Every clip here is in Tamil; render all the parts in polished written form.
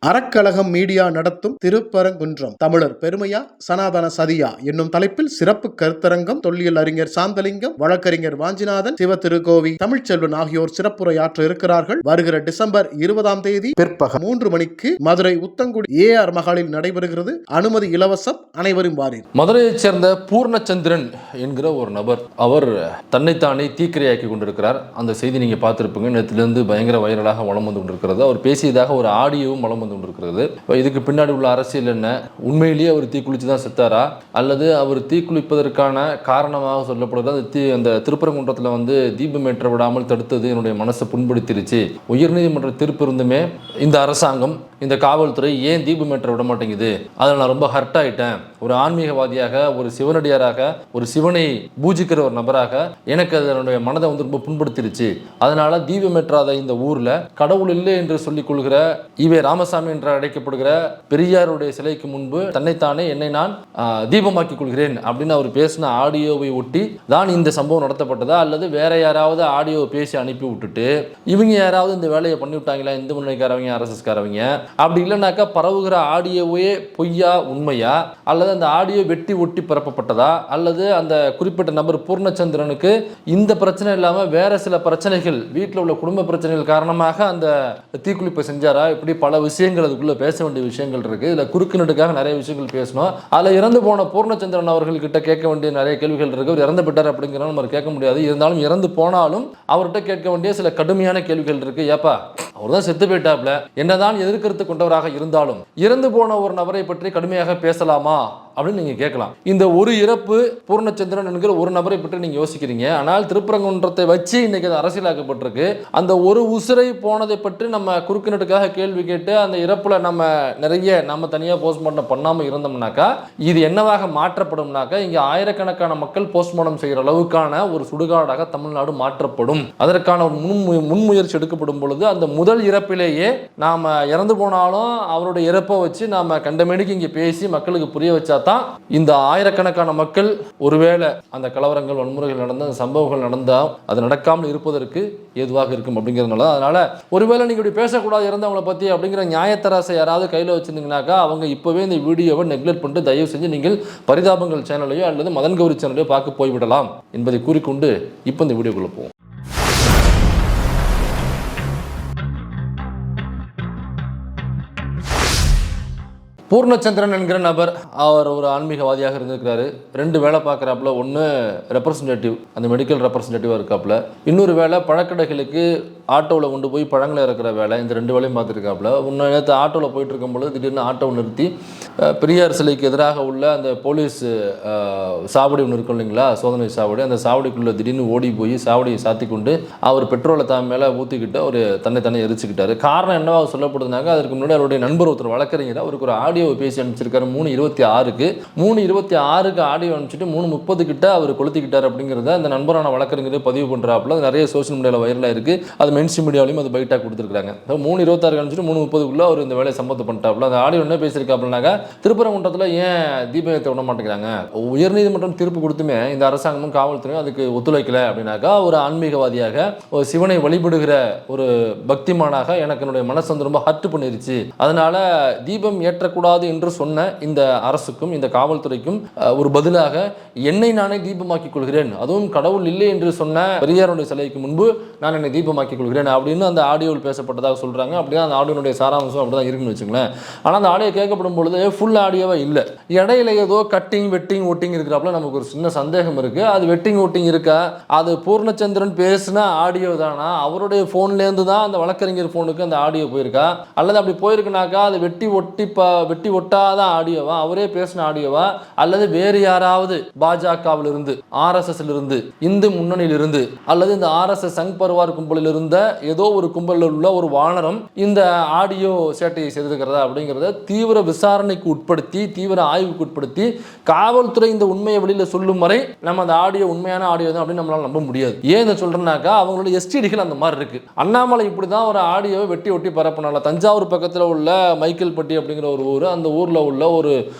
அறக்கழகம் மீடியா நடத்தும் திருப்பரங்குன்றம் தமிழர் பெருமையா சனாதன சதியா என்னும் தலைப்பில் சிறப்பு கருத்தரங்கம் தொல்லியல் அறிஞர் சாந்தலிங்கம், வழக்கறிஞர் வாஞ்சிநாதன், சிவ திருக்கோவி தமிழ்ச்செல்வன் ஆகியோர் சிறப்புரையாற்ற இருக்கிறார்கள். வருகிற டிசம்பர் 20 பிற்பகல் 3 மணிக்கு மதுரை உத்தங்குடி AR மகாலில் நடைபெறுகிறது. அனுமதி இலவசம், அனைவரும் வாரீர். மதுரையைச் சேர்ந்த பூர்ணச்சந்திரன் என்கிற ஒரு நபர், அவர் தன்னைத்தானே தீக்கிரையாக்கி கொண்டிருக்கிறார். அந்த செய்தி நீங்க பார்த்திருப்பீங்க. நேற்றிலிருந்து பயங்கர வைரலாக வலம் வந்து கொண்டிருக்கிறது. அவர் பேசியதாக ஒரு ஆடியோவும் வலம் வந்து கொண்டிருக்கிறது. இதுக்கு பின்னாடி உள்ள அரசியல் என்ன? உண்மையிலேயே அவர் தீக்குளிச்சு தான் செத்தாரா, அல்லது அவர் தீக்குளிப்பதற்கான காரணமாக சொல்லப்படுகிறது அந்த திருப்பரங்குன்றத்தில் வந்து தீபம் ஏற்ற விடாமல் தடுத்தது என்னுடைய மனசை புண்படுத்திருச்சு. உயர்நீதிமன்ற தீர்ப்பு இருந்துமே இந்த அரசாங்கம், இந்த காவல்துறை ஏன் தீபம் ஏற்ற விட மாட்டேங்குது, அதில் நான் ரொம்ப ஹர்ட் ஆகிட்டேன். ஒரு ஆன்மீகவாதியாக, ஒரு சிவனடியாராக, ஒரு சிவனை பூஜிக்கிற ஒரு நபராக எனக்கு அதனுடைய மனதை வந்து ரொம்ப புண்படுத்திருச்சு. அதனால தீபம் ஏற்றாத இந்த ஊரில் கடவுள் இல்லை என்று சொல்லிக் கொள்கிற ஈவே ராமசாமி என்று அழைக்கப்படுகிற பெரியாருடைய சிலைக்கு முன்பு தன்னைத்தானே என்னை நான் தீபமாக்கிக் கொள்கிறேன் அப்படின்னு அவர் பேசின ஆடியோவை ஒட்டி தான் இந்த சம்பவம் நடத்தப்பட்டதா, அல்லது வேற யாராவது ஆடியோவை பேசி அனுப்பி விட்டுட்டு இவங்க யாராவது இந்த வேலையை பண்ணி விட்டாங்களா, இந்த முன்னணிக்காரவங்க, RSSகாரவங்க, அப்படி இல்லைனாக்கா பரவுகிற ஆடியோவே பொய்யா உண்மையா, அல்லது அந்த ஆடியோ வெட்டி ஒட்டி பரப்பப்பட்டதா, அல்லது அந்த குறிப்பிட்ட நபர் பூர்ணச்சந்திரனுக்கு இந்த பிரச்சனை இல்லாமல் வேற சில பிரச்சனைகள், வீட்டில் உள்ள குடும்ப பிரச்சனைகள் காரணமாக அந்த தீக்குளிப்பை செஞ்சாரா, இப்படி பல விஷயங்கள் அதுக்குள்ள பேச வேண்டிய விஷயங்கள் இருக்கு. இதுல குறுக்கு நடுக்காக நிறைய விஷயங்கள் பேசணும். அதில் இறந்து போன பூர்ணச்சந்திரன் அவர்கள் கிட்ட கேட்க வேண்டிய நிறைய கேள்விகள் இருக்கு. அவர் இறந்து விட்டார் அப்படிங்கிறத நம்ம கேட்க முடியாது. இருந்தாலும் இறந்து போனாலும் அவர்கிட்ட கேட்க வேண்டிய சில கடுமையான கேள்விகள் இருக்கு. ஏப்பா, அவர் தான் செத்து போயிட்டாப்ல, என்னதான் எதிர்கருத்து கொண்டவராக இருந்தாலும் இறந்து போன ஒரு நபரை பற்றி கடுமையாக பேசலாமா அப்படின்னு நீங்க கேட்கலாம். இந்த ஒரு இறப்பு, பூர்ணச்சந்திரன் என்கிற ஒரு நபரை பற்றி நீங்க யோசிக்கிறீங்க. ஆனால் திருப்பரங்குன்றத்தை வச்சு இன்னைக்கு அது அரசியலாக்கப்பட்டிருக்கு. அந்த ஒரு உசிரை போனதை பற்றி நம்ம குறுக்கு நடுக்காக கேள்வி கேட்டு அந்த இறப்புல நம்ம தனியாக போஸ்ட்மார்ட்டம் பண்ணாமல் இருந்தோம்னாக்கா இது என்னவாக மாற்றப்படும்னாக்கா, இங்க ஆயிரக்கணக்கான மக்கள் போஸ்ட்மார்ட்டம் செய்கிற அளவுக்கான ஒரு சுடுகாடாக தமிழ்நாடு மாற்றப்படும். அதற்கான ஒரு முன்முயற்சி எடுக்கப்படும் பொழுது அந்த முதல் இறப்பிலேயே நாம இறந்து போனாலும் அவருடைய இறப்பை வச்சு நாம கண்டமேனிக்கு இங்க பேசி மக்களுக்கு புரிய வச்சா தான் இந்த ஆயிரக்கணக்கான மக்கள் ஒருவேளை அந்த கலவரங்கள், வன்முறைகள் நடந்த அந்த சம்பவங்கள் நடந்தால் அது நடக்காமல் இருப்பதற்கு ஏதுவாக இருக்கும் அப்படிங்கிறதுனால, அதனால ஒருவேளை நீங்க இப்படி பேசக்கூடாது இறந்தவங்களை பற்றி அப்படிங்கிற நியாயத்தராசை யாராவது கையில் வச்சிருந்தீங்கன்னாக்கா அவங்க இப்பவே இந்த வீடியோவை நெக்லெக்ட் பண்ணிட்டு தயவு செஞ்சு நீங்கள் பரிதாபங்கள் சேனலையோ அல்லது மதன் கௌரி சேனலையோ பார்க்க போய்விடலாம் என்பதை கூறிக்கொண்டு இப்போ இந்த வீடியோக்குள்ள போவோம். பூர்ணச்சந்திரன் என்கிற நபர், அவர் ஒரு ஆன்மீகவாதியாக இருந்திருக்கிறாரு. 2 வேலை பார்க்குறாப்புல. ஒன்று ரெப்ரசன்டேட்டிவ், அந்த மெடிக்கல் ரெப்ரசன்டேட்டிவாக இருக்காப்புல. இன்னொரு வேலை பழக்கடைகளுக்கு ஆட்டோவில் கொண்டு போய் பழங்களை இறக்குற வேலை. இந்த 2 வேலையும் பார்த்துருக்காப்புல. நேற்று ஆட்டோவில் போயிட்டு இருக்கும்பொழுது திடீர்னு ஆட்டோவை நிறுத்தி பெரியார் சிலைக்கு எதிராக உள்ள அந்த போலீஸ் சாவடி ஒன்று இருக்கும் இல்லைங்களா, சோதனை சாவடி, அந்த சாவடிக்குள்ளே திடீர்னு ஓடி போய் சாவடியை சாத்தி கொண்டு அவர் பெட்ரோலை தான் மேலே ஊற்றிக்கிட்டு அவர் தன்னை எரிச்சுக்கிட்டாரு. காரணம் என்னவா சொல்லப்படுதுனாக்க, அதற்கு முன்னாடி அவருடைய நண்பர் ஒருத்தர் வழக்கறிஞர் அவருக்கு ஒரு ஆடியோ பேசி அனுப்பிச்சிருக்காரு. 3:26க்கு ஆடியோ அனுப்பிச்சிட்டு 3:30 கிட்ட அவர் கொளுத்திக்கிட்டார் அப்படிங்கிறத அந்த நண்பரான வழக்கறிஞர் பதிவு பண்றாப்புல. நிறைய சோசியல் மீடியாவில் வைரலாக இருக்கு. அது மெயின்ஸ்ட்ரீம் மீடியாவிலையும் அது பைட்டாக கொடுத்துருக்காங்க. 3:26 அனுப்பிச்சிட்டு 3:30க்குள்ள அவர் இந்த வேலையை சம்பவத்தை பண்ணிட்டாப்புல. அந்த ஆடியோ என்ன பேசியிருக்காப்புலனாக்கா, திருப்பரங்குன்றத்தில் ஏன் தீபத்தை விட மாட்டேங்கிறாங்க, உயர்நீதிமன்றம் தீர்ப்பு கொடுத்துமே இந்த அரசாங்கமும் காவல்துறையும் அதுக்கு ஒத்துழைக்கல அப்படின்னாக்கா, ஒரு ஆன்மீகவாதியாக, ஒரு சிவனை வழிபடுகிற ஒரு பக்திமானாக எனக்கு என்னுடைய மனசு வந்து ரொம்ப ஹர்ட் பண்ணிருச்சு. அதனால தீபம் ஏற்றக்கூடாது என்று சொன்ன இந்த அரசுக்கும் இந்த காவல்துறைக்கும் ஒரு பதிலாக என்னை நானே தீபமாக்கிக் கொள்கிறேன், அதுவும் கடவுள் இல்லை என்று சொன்ன பெரியாருடைய சிலைக்கு முன்பு நான் என்னை தீபமாக்கிக் கொள்கிறேன் அப்படின்னு அந்த ஆடியோவில் பேசப்பட்டதாக சொல்றாங்க. அப்படிதான் அந்த ஆடியோனுடைய சாராம்சம் அப்படிதான் இருக்குன்னு வச்சுங்களேன். ஆனால் அந்த ஆடியோ கேட்கப்படும் பொழுது ஃபுல் ஆடியோவா இல்லை, இடையில ஏதோ கட்டிங் வெட்டிங் ஓட்டிங் இருக்கிறாப்புல நமக்கு ஒரு சின்ன சந்தேகம் இருக்கு. அது வெட்டிங் ஓட்டிங் இருக்கா, அது பூர்ணச்சந்திரன் பேசின ஆடியோ தானா, அவருடைய போன்லேருந்து தான் அந்த வழக்கறிஞர் போனுக்கு அந்த ஆடியோ போயிருக்கா, அல்லது அப்படி போயிருக்குனாக்கா அது வெட்டி ஒட்டாத ஆடியோவா, அவரே பேசின ஆடியோவா, அல்லது வேறு யாராவது பாஜகவில் இருந்து, RSS இருந்து, இந்து முன்னணியில் இருந்து, அல்லது இந்த RSS சங் பரிவார் கும்பலில் இருந்த ஏதோ ஒரு கும்பலில் உள்ள ஒரு வானரம் இந்த ஆடியோ சேட்டையை செய்திருக்கிறதா அப்படிங்கிறத தீவிர விசாரணைக்கு உட்படுத்தி, தீவிர ஆய்வுக்கு உட்படுத்தி காவல்துறை இந்த உண்மையை வெளியில் சொல்லும் வரை நம்ம அந்த ஆடியோ உண்மையான ஆடியோ தான் அப்படின்னு நம்மளால நம்ப முடியாது. ஏன் இதை சொல்றேன்னாக்கா, அவங்களோட STDகள் அந்த மாதிரி இருக்கு. அண்ணாமலை இப்படி தான் ஒரு ஆடியோவை வெட்டி ஒட்டி பரப்பினால. தஞ்சாவூர் பக்கத்தில் உள்ள மைக்கேல்பட்டி அப்படிங்கிற ஒரு ஊர், அந்த ஊரில் உள்ள ஒரு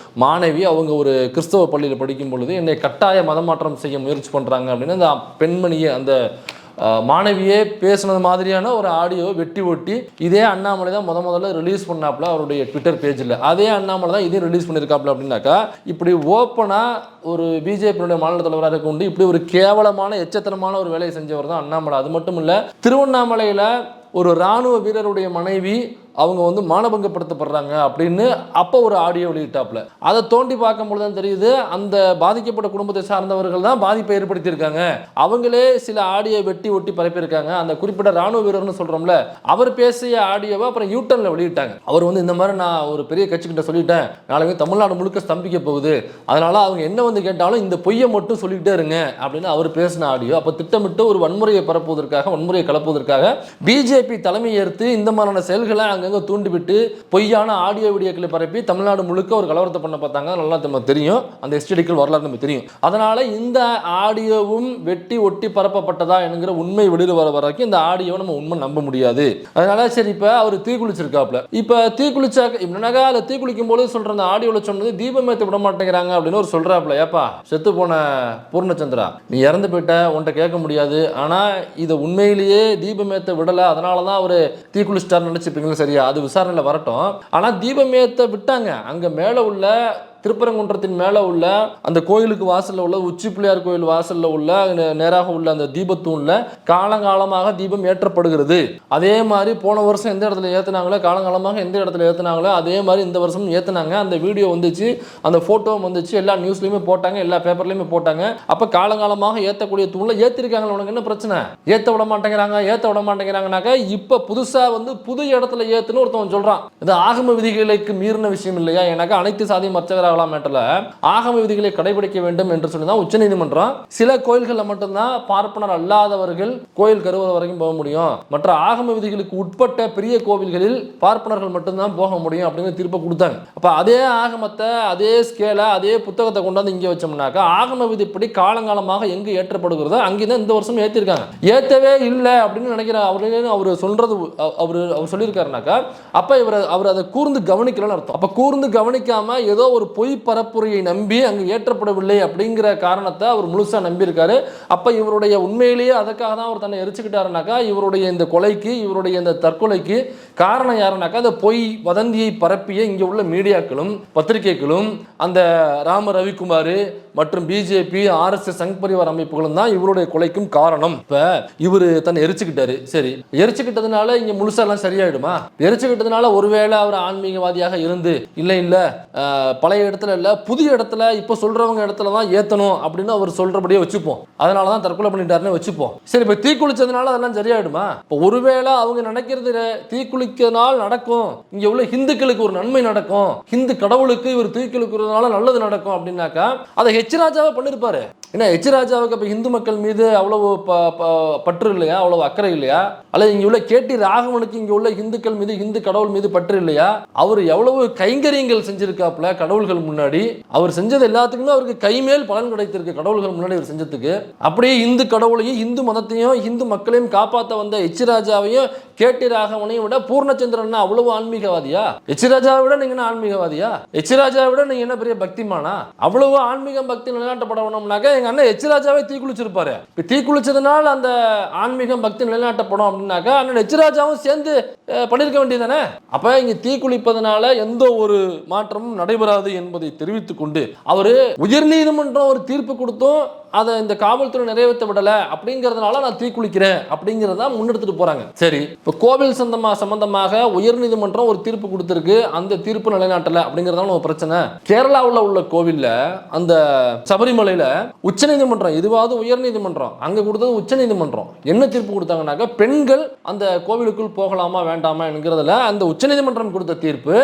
மாணவி, அவங்க ஒரு கிறிஸ்தவ பள்ளியில் படிக்கும் பொழுது என்னை கட்டாய மதமாற்றம் செய்ய முயற்சி பண்ணுறாங்க அப்படின்னு அந்த பெண்மணியை, அந்த மாணவியே பேசுனது மாதிரியான ஒரு ஆடியோ வெட்டி ஒட்டி இதே அண்ணாமலை தான் முதல்ல ரிலீஸ் பண்ணாப்புல அவருடைய ட்விட்டர் பேஜில். அதே அண்ணாமலை தான் இதையும் ரிலீஸ் பண்ணியிருக்காப்புல. அப்படின்னாக்கா இப்படி ஓப்பனா ஒரு பிஜேபியுடைய மாநில தலைவராக கொண்டு இப்படி ஒரு கேவலமான எச்சத்தனமான ஒரு வேலையை செஞ்சவர் தான் அண்ணாமலை. அது மட்டும் இல்லை, திருவண்ணாமலையில் ஒரு இராணுவ வீரருடைய மனைவி அவங்க வந்து மானபங்கப்படுத்தப்படுறாங்க அப்படின்னு அப்போ ஒரு ஆடியோ வெளியிட்டாப்புல. அதை தோண்டி பார்க்கும்போது தான் தெரியுது அந்த பாதிக்கப்பட்ட குடும்பத்தை சார்ந்தவர்கள் தான் பாதிப்பை ஏற்படுத்தியிருக்காங்க. அவங்களே சில ஆடியோ வெட்டி ஒட்டி பரப்பியிருக்காங்க. அந்த குறிப்பிட்ட ராணுவ வீரர்னு சொல்கிறோம்ல, அவர் பேசிய ஆடியோவை அப்புறம் யூட்டர்னில் வெளியிட்டாங்க. அவர் வந்து இந்த மாதிரி நான் ஒரு பெரிய கட்சிக்கிட்ட சொல்லிட்டேன், நாளைக்கு தமிழ்நாடு முழுக்க ஸ்தம்பிக்க போகுது, அதனால அவங்க என்ன வந்து கேட்டாலும் இந்த பொய்யை மட்டும் சொல்லிக்கிட்டே இருங்க அப்படின்னு அவர் பேசின ஆடியோ. அப்போ திட்டமிட்டு ஒரு வன்முறையை பரப்புவதற்காக, வன்முறையை கலப்புவதற்காக பிஜேபி தலைமை ஏற்று இந்த மாதிரியான செயல்களை அங்கங்க தூண்டிவிட்டு பொய்யான ஆடியோ வீடியோக்களை பரப்பி தமிழ்நாடு முழுக்க ஒரு கலவரத்தை பண்ண பார்த்தாங்க. நல்லா நமக்கு தெரியும், அந்த எஸ்டிடிக்கள் வரலாறு நமக்கு தெரியும். அதனால இந்த ஆடியோவும் வெட்டி ஒட்டி பரப்பப்பட்டதா என்கிற உண்மை வெளியில் வர வரைக்கும் இந்த ஆடியோவை நம்ம உண்மை நம்ப முடியாது. அதனால சரி, இப்போ அவர் தீக்குளிச்சிருக்காப்ல. இப்போ தீக்குளிச்சாக்க என்னன்னாக்கா அதில் தீக்குளிக்கும் போது சொல்ற அந்த ஆடியோவில் சொன்னது தீபம் ஏற்ற விட மாட்டேங்கிறாங்க அப்படின்னு ஒரு சொல்றாப்ல. ஏப்பா செத்து போன பூர்ணச்சந்திரா, நீ இறந்து போயிட்ட, உன்கிட்ட கேட்க முடியாது. ஆனால் இதை உண்மையிலேயே தீபம் ஏற்ற விடலை, அதனால தான் அவர் தீக்குளிச்சிட்டார்னு நினைச்சுப்பீங்களா? சரியா, அது விசாரணையில் வரட்டும். ஆனால் தீபமேத்த விட்டாங்க. அங்கே மேலே உள்ள திருப்பரங்குன்றத்தின் மேலே உள்ள அந்த கோயிலுக்கு வாசலில் உள்ள உச்சி பிள்ளையார் கோயில் வாசலில் உள்ள நேராக உள்ள அந்த தீபத்தூணில் காலங்காலமாக தீபம் ஏற்றப்படுகிறது. அதே மாதிரி போன வருஷம் எந்த இடத்துல ஏற்றினாங்களோ, காலங்காலமாக எந்த இடத்துல ஏற்றினாங்களோ அதே மாதிரி இந்த வருஷம் ஏற்றினாங்க. அந்த வீடியோ வந்துச்சு, அந்த ஃபோட்டோவும் வந்துச்சு, எல்லா நியூஸ்லையுமே போட்டாங்க, எல்லா பேப்பர்லையுமே போட்டாங்க. அப்போ காலங்காலமாக ஏற்றக்கூடிய தூணில் ஏற்றிருக்காங்க. உனக்கு என்ன பிரச்சனை? ஏற்ற விட மாட்டேங்கிறாங்கனாக்கா இப்போ புதுசாக வந்து புது இடத்துல ஏற்றுன்னு ஒருத்தவன் சொல்கிறான். இது ஆகம விதிகளுக்கு மீறின விஷயம் இல்லையா? எனக்கு அனைத்து சாதி மற்ற ஆகம விதிகளை கடைபிடிக்க வேண்டும் என்று சொல்லி தான் உச்சநீதிமன்றம் சில கோயில்களில் மட்டும்தான் பார்ப்பனர் அல்லாதவர்கள் கோயில் கருவறை வரைக்கும் போக முடியும், மற்ற ஆகம விதிகளுக்கு உட்பட்ட பெரிய கோவில்களில் பார்ப்பனர்கள் மட்டும்தான் போக முடியும் அப்படின்னு தீர்ப்பை கொடுத்தாங்க. அப்ப அதே ஆகமத்தை, அதே ஸ்கேலை, அதே புத்தகத்தை கொண்டாந்து இங்கே வச்சோம்னாக்கா ஆகம விதிப்படி காலங்காலமாக எங்கு ஏற்றப்படுகிறதோ அங்கேதான் இந்த வருஷம் ஏற்றிருக்காங்க. ஏற்றவே இல்லை அப்படின்னு நினைக்கிற அவர் சொல்றது அவர் சொல்லியிருக்காருனாக்கா அப்ப அவர் அதை கூர்ந்து கவனிக்கலன்னு அர்த்தம். அப்ப கூர்ந்து கவனிக்காம ஏதோ ஒரு பொய் பரப்புரையை நம்பி அங்கு ஏற்றப்படவில்லை அப்படிங்கிற காரணத்தை அவர் முழுசா நம்பியிருக்காரு. அப்ப இவருடைய உண்மையிலேயே அதுக்காக தான் அவர் தன்னை எரிச்சுக்கிட்டாருனாக்கா இவருடைய இந்த கொலைக்கு, இவருடைய இந்த தற்கொலைக்கு காரணம் யாருனாக்கா அந்த பொய் வதந்தியை பரப்பிய இங்க உள்ள மீடியாக்களும் பத்திரிகைகளும் அந்த ராம ரவிக்குமார் மற்றும் பிஜேபி RSS சங் பரிவார் அமைப்புகளும் தான் இவருடைய கொலைக்கும் காரணம். இப்ப இவரு தன்னை எரிச்சுக்கிட்டாரு. சரி, எரிச்சுக்கிட்டதுனால இங்க முழுசா எல்லாம் சரியாயிடுமா? எரிச்சுக்கிட்டதுனால ஒருவேளை அவர் ஆன்மீகவாதியாக இருந்து இல்ல பழைய இடத்துல இல்ல புதிய இடத்துல இப்ப சொல்றவங்க இடத்துல தான் ஏத்தணும் அப்படின்னு அவர் சொல்றபடியே வச்சுப்போம். அதனாலதான் தற்கொலை பண்ணிட்டாருன்னு வச்சுப்போம். சரி, இப்ப தீக்குளிச்சதுனால அதெல்லாம் சரியாயிடுமா? இப்ப ஒருவேளை அவங்க நினைக்கிறது தீக்குளிக்கிறதுனால நடக்கும், இங்க உள்ள ஹிந்துக்களுக்கு ஒரு நன்மை நடக்கும், ஹிந்து கடவுளுக்கு இவர் தீக்குளிக்கிறதுனால நல்லது நடக்கும் அப்படின்னாக்கா அதை ராஜாவை பண்ணிருப்பாரு. ஏன்னா ராஜாவுக்கு அப்ப இந்து மக்கள் மீது அவ்வளவு பற்று இல்லையா, அவ்வளவு அக்கறை இல்லையா? அல்லது இங்க உள்ள கேடி ராகவனுக்கு இங்க உள்ள இந்துக்கள் மீது, இந்து கடவுள் மீது பற்று இல்லையா? அவர் எவ்வளவு கைங்கரியங்கள் செஞ்சிருக்காப்ல கடவுள்கள் முன்னாடி. அவர் செஞ்சது எல்லாத்துக்குமே அவருக்கு கைமேல் பலன் கிடைத்திருக்கு கடவுள்கள் முன்னாடி அவர் செஞ்சதுக்கு. அப்படியே இந்து கடவுளையும் இந்து மதத்தையும் இந்து மக்களையும் காப்பாற்ற வந்த ராஜாவையும் கேடி ராகவனையும் விட பூர்ணச்சந்திரன் அவ்வளவு ஆன்மீகவாதியா? ராஜாவை விட நீங்க என்ன ஆன்மீகவாதியா? ராஜாவை விட நீங்க என்ன பெரிய பக்திமானா? அவ்வளவு ஆன்மீகம் பக்தி நிலைநாட்டப்படணும்னாக்க எங்க அண்ணன் ராஜாவே தீக்குளிச்சிருப்பாரு. தீக்குளிச்சதுனால அந்த ஆன்மீகம் பக்தி நிலைநாட்டப்படும் அப்படின்னாக்கா அண்ணன் ராஜாவும் சேர்ந்து பண்ணிருக்க வேண்டியதானே? அப்ப இங்க தீக்குளிப்பதனால எந்த ஒரு மாற்றமும் நடைபெறாது என்பதை தெரிவித்துக் கொண்டு அவரு உயர்நீதிமன்றம் ஒரு தீர்ப்பு கொடுத்தும் அதை இந்த காவல்துறை நிறைவேற்ற விடல அப்படிங்கிறதுனால நான் தீக்குளிக்கிறேன் அப்படிங்கிறத முன்னெடுத்துட்டு போறாங்க. சரி, இப்போ கோவில் சம்பந்தமாக உயர்நீதிமன்றம் ஒரு தீர்ப்பு கொடுத்திருக்கு, அந்த தீர்ப்பு நிலைநாட்டல அப்படிங்கிறதால ஒரு பிரச்சனை. கேரளாவில் உள்ள கோவில்ல அந்த சபரிமலையில உச்சநீதிமன்றம், இதுவாவது உயர்நீதிமன்றம், அங்க கொடுத்தது உச்சநீதிமன்றம் என்ன தீர்ப்பு கொடுத்தாங்கன்னாக்கா பெண்கள் அந்த கோவிலுக்குள் போகலாமா வேண்டாமா என்கிறதுல அந்த உச்சநீதிமன்றம் கொடுத்த தீர்ப்பு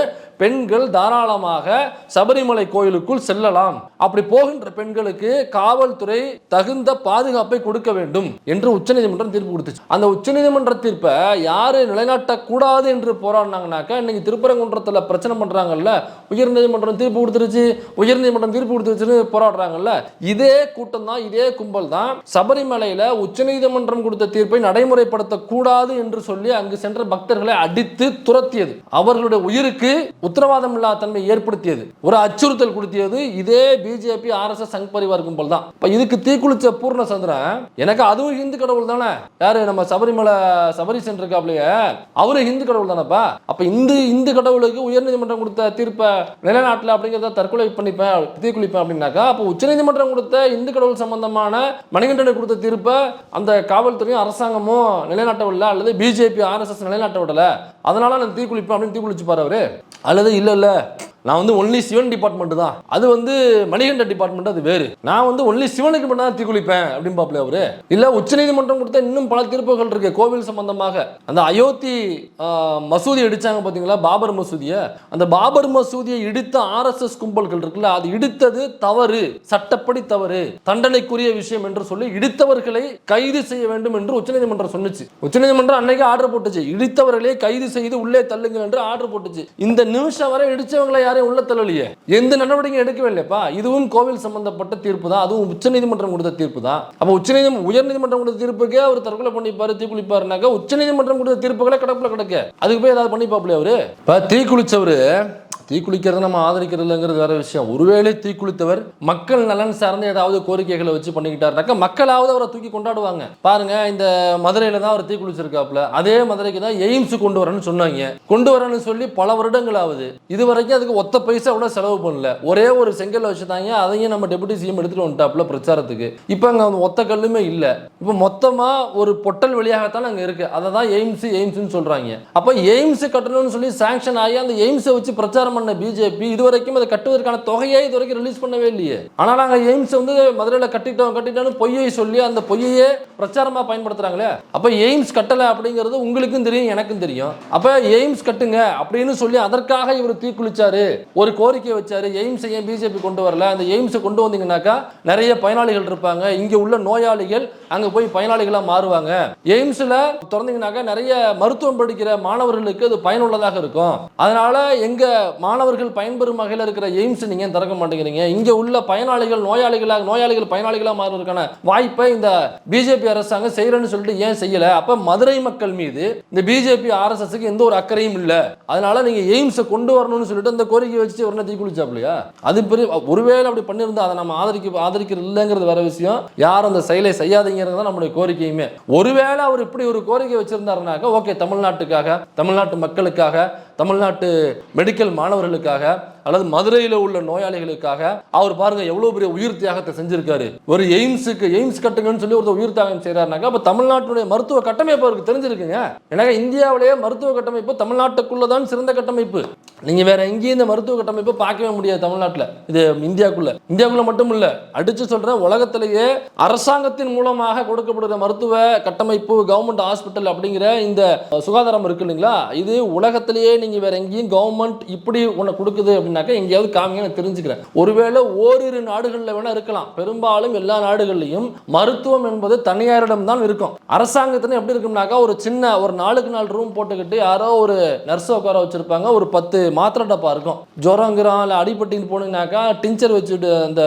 பெண்கள் தாராளமாக சபரிமலை கோயிலுக்குள் செல்லலாம், அப்படி போகின்ற பெண்களுக்கு காவல்துறை தகுந்த பாதுகாப்பை கொடுக்க வேண்டும் என்று உச்சநீதிமன்றம் தீர்ப்பு கொடுத்துச்சு. அந்த உச்சநீதிமன்ற தீர்ப்பை யாரு நிலைநாட்டக்கூடாது என்று போராடினாங்கனாக்கா இன்னைக்கு திருப்பரங்குன்றத்தில் பிரச்சனை பண்றாங்கல்ல, உயர்நீதிமன்றம் தீர்ப்பு கொடுத்துருச்சு, உயர்நீதிமன்றம் தீர்ப்பு கொடுத்துருச்சுன்னு போராடுறாங்கல்ல, இதே கூட்டம் தான், இதே கும்பல் தான் சபரிமலையில உச்சநீதிமன்றம் கொடுத்த தீர்ப்பை நடைமுறைப்படுத்த கூடாது என்று சொல்லி அங்கு சென்ற பக்தர்களை அடித்து துரத்தியது, அவர்களுடைய உயிருக்கு உத்தரவாதம் இல்லாத தன்மை ஏற்படுத்தியது, ஒரு அச்சுறுத்தல் கொடுத்தியது இதே பிஜேபி RSS சங் பரிவார் கும்பல் தான். இது இதுக்கு தீக்குளிச்ச பூர்ணச்சந்திரன் எனக்கு அதுவும் ஹிந்து கடவுள் தானே. யாரு நம்ம சபரிமலை சபரிசன் இருக்காப்லையே அவரு ஹிந்து கடவுள் தானேப்பா. அப்ப இந்து கடவுளுக்கு உயர்நீதிமன்றம் கொடுத்த தீர்ப்பை நிலைநாட்டல அப்படிங்கிறத தற்கொலை பண்ணிப்பேன் தீக்குளிப்பேன் அப்படின்னாக்கா, அப்போ உச்சநீதிமன்றம் கொடுத்த இந்து கடவுள் சம்பந்தமான மணிகண்டனுக்கு கொடுத்த தீர்ப்பை அந்த காவல்துறையும் அரசாங்கமும் நிலைநாட்டவில்லை, அல்லது பிஜேபி ஆர்எஸ்எஸ் நிலைநாட்ட விடல, அதனால நான் தீக்குளிப்பேன் அப்படின்னு தீக்குளிச்சு பாரு அவரு. அல்லது இல்ல நான் வந்து ஒன்லி சிவன் டிபார்ட்மெண்ட் தான், அது வந்து மணிகண்ட டிபார்ட்மெண்ட் அது வேறு, நான் வந்து ஒன்லி சிவனுக்கு மட்டும் தான் தீக்குளிப்பேன் அப்படின்னு பாப்பல அவரு. இல்ல உச்சநீதிமன்றம் கொடுத்த இன்னும் பல தீர்ப்புகள் இருக்கு கோவில் சம்பந்தமாக. அந்த அயோத்தி மசூதி இடிச்சாங்க பாத்தீங்களா, பாபர் மசூதியை. அந்த பாபர் மசூதியை இடித்த ஆர்எஸ்எஸ் கும்பல்கள் இருக்குல்ல, அது இடித்தது தவறு, சட்டப்படி தவறு, தண்டனைக்குரிய விஷயம் என்று சொல்லி இடித்தவர்களை கைது செய்ய வேண்டும் என்று உச்சநீதிமன்றம் சொன்னுச்சு. உச்சநீதிமன்றம் அன்னைக்கு ஆர்டர் போட்டுச்சு, இடித்தவர்களை கைது செய்து உள்ளே தள்ளுங்க என்று ஆர்டர் போட்டுச்சு. இந்த நிமிஷம் வரை இடிச்சவங்களை உள்ள தள்ளலையே, எந்த நடவடிக்கை எடுக்கவே இல்லையப்பா. இதுவும் கோவில் சம்பந்தப்பட்ட தீர்ப்பு தான், அதுவும் உச்சநீதிமன்றம் கொடுத்த தீர்ப்பு தான். அப்ப உயர்நீதிமன்றம் கொடுத்த தீர்ப்புக்கே அவர் தற்கொலை பண்ணிப்பாரு தீக்குளிப்பாருனாக்கா, உச்சநீதிமன்றம் கொடுத்த தீர்ப்புகளை கிடப்புல கிடக்க அதுக்கு போய் ஏதாவது பண்ணிப்பாப்ல அவரு. இப்ப தீக்குளிச்சவரு தீக்குளிக்கிறத நம்ம ஆதரிக்கிறது இல்லைங்கிறது வேற விஷயம். ஒருவேளை தீக்குளித்தவர் மக்கள் நலன் சார்ந்த ஏதாவது கோரிக்கைகளை வச்சு பண்ணிக்கிட்டாருனாக்கா மக்களாவது அவரை தூக்கி கொண்டாடுவாங்க. பாருங்க, இந்த மதுரையில தான் அவர் தீக்குளிச்சிருக்காப்புல, அதே மதுரைக்கு தான் எய்ம்ஸ் கொண்டு வரேன்னு சொன்னாங்க. கொண்டு வரேன்னு சொல்லி பல வருடங்கள் ஆகுது, இது வரைக்கும் அதுக்கு ஒத்த பைசா கூட செலவு பண்ணல. ஒரே ஒரு செங்கல் வச்சுட்டாங்க, அதையும் நம்ம டெபுட்டி சிஎம் எடுத்துட்டு வந்துட்டாப்புல பிரச்சாரத்துக்கு. இப்போ அங்கே ஒத்த கல்லுமே இல்லை. இப்போ மொத்தமா ஒரு பொட்டல் வழியாகத்தான் அங்கே இருக்கு, அதை தான் எய்ம்ஸ்ன்னு சொல்றாங்க. அப்போ எய்ம்ஸ் கட்டணும்னு சொல்லி சாங்ஷன் ஆகி அந்த எய்ம்ஸை வச்சு பிரச்சாரம் பண்ண பிஜேபி இதுவரைக்கும் அதை கட்டுவதற்கான தொகையை இதுவரைக்கும் ரிலீஸ் பண்ணவே இல்லையே. ஆனால் நாங்க எய்ம்ஸ் வந்து மதுரையில் கட்டிட்டோம் பொய்யை சொல்லி அந்த பொய்யையே பிரச்சாரமா பயன்படுத்துறாங்களே. அப்ப எய்ம்ஸ் கட்டல அப்படிங்கிறது உங்களுக்கும் தெரியும் எனக்கும் தெரியும். அப்ப எய்ம்ஸ் கட்டுங்க அப்படின்னு சொல்லி அதற்காக இவர் தீக்குளிச்சாரு, ஒரு கோரிக்கை வச்சாரு. எய்ம்ஸ் ஏன் பிஜேபி கொண்டு வரல? அந்த எய்ம்ஸ் கொண்டு வந்தீங்கன்னாக்கா நிறைய பயனாளிகள் இருப்பாங்க, இங்க உள்ள நோயாளிகள் அங்க போய் பயனாளிகளா மாறுவாங்க. எய்ம்ஸ்ல திறந்தீங்கன்னாக்கா நிறைய மருத்துவம் படிக்கிற மாணவர்களுக்கு அது பயனுள்ளதாக இருக்கும். அதனால எங்க மாணவர்கள் பயன்பெறும் வகையில் இருக்கிற எய்ம்ஸ் நீங்க திறக்க மாட்டேங்கிறீங்க, இங்க உள்ள பயனாளிகள் நோயாளிகள் பயனாளிகளாக மாறுவதற்கான வாய்ப்பை இந்த பிஜேபி அரசாங்கம் செய்யறன்னு சொல்லிட்டு ஏன் செய்யல? அப்ப மதுரை மக்கள் மீது இந்த பிஜேபி ஆர்எஸ்எஸ்க்கு எந்த ஒரு அக்கறையும் இல்ல, அதனால நீங்க எய்ம்ஸ் கொண்டு வரணும்னு சொல்லிட்டு அந்த கோரிக்கை வச்சு உடனே தீக்குளிச்சாப்லையா? அது பெரிய ஒருவேளை அப்படி பண்ணியிருந்தா அதை நம்ம ஆதரிக்கிறது இல்லைங்கிறது வேற விஷயம். யாரும் அந்த செயலை செய்யாதீங்கிறது தான் நம்முடைய கோரிக்கையுமே. ஒருவேளை அவர் இப்படி ஒரு கோரிக்கை வச்சிருந்தாருனாக்க ஓகே, தமிழ்நாட்டுக்காக, தமிழ்நாட்டு மக்களுக்காக, தமிழ்நாட்டு மெடிக்கல் மாணவர்களுக்காக, அல்லது மதுரையில் உள்ள நோயாளிகளுக்காக அவர் பாருங்க எவ்வளவு பெரிய உயிர் தியாகத்தை செஞ்சிருக்காரு. ஒரு எய்ம்ஸ் கட்டுங்கன்னு சொல்லி ஒரு உயிர் தியாகம் செய்யறாருனாக்கா அப்ப தமிழ்நாட்டுடைய மருத்துவ கட்டமைப்பு அவருக்கு தெரிஞ்சிருக்குங்க. எனக்கு இந்தியாவிலேயே மருத்துவ கட்டமைப்பு தமிழ்நாட்டுக்குள்ளதான் சிறந்த கட்டமைப்பு. நீங்க வேற எங்கேயும் இந்த மருத்துவ கட்டமைப்பு பார்க்கவே முடியாது தமிழ்நாட்டில். இது இந்தியாவுக்குள்ள மட்டும் இல்ல, அடிச்சு சொல்றேன், உலகத்திலேயே அரசாங்கத்தின் மூலமாக கொடுக்கப்படுகிற மருத்துவ கட்டமைப்பு, கவர்மெண்ட் ஹாஸ்பிட்டல் அப்படிங்கிற இந்த சுகாதாரம் இருக்கு இல்லைங்களா, இது உலகத்திலேயே நீங்க வேற எங்கேயும் கவர்மெண்ட் இப்படி ஒண்ணு கொடுக்குது அப்படின்னாக்க எங்கேயாவது காமிங்க தெரிஞ்சுக்கிறேன். ஒருவேளை ஓரிரு நாடுகள்ல வேணா இருக்கலாம், பெரும்பாலும் எல்லா நாடுகள்லையும் மருத்துவம் என்பது தனியாரிடம் தான் இருக்கும். அரசாங்கத்துல எப்படி இருக்கும்னாக்கா ஒரு நாளுக்கு 4 ரூம் போட்டுக்கிட்டு யாரோ ஒரு நர்ஸ் உட்கார வச்சிருப்பாங்க, ஒரு 10 மாத்திரை டப்பா இருக்கும். ஜுரங்கிறான் இல்லை அடிபட்டின்னு போனீங்கன்னாக்கா டிஞ்சர் வச்சுட்டு அந்த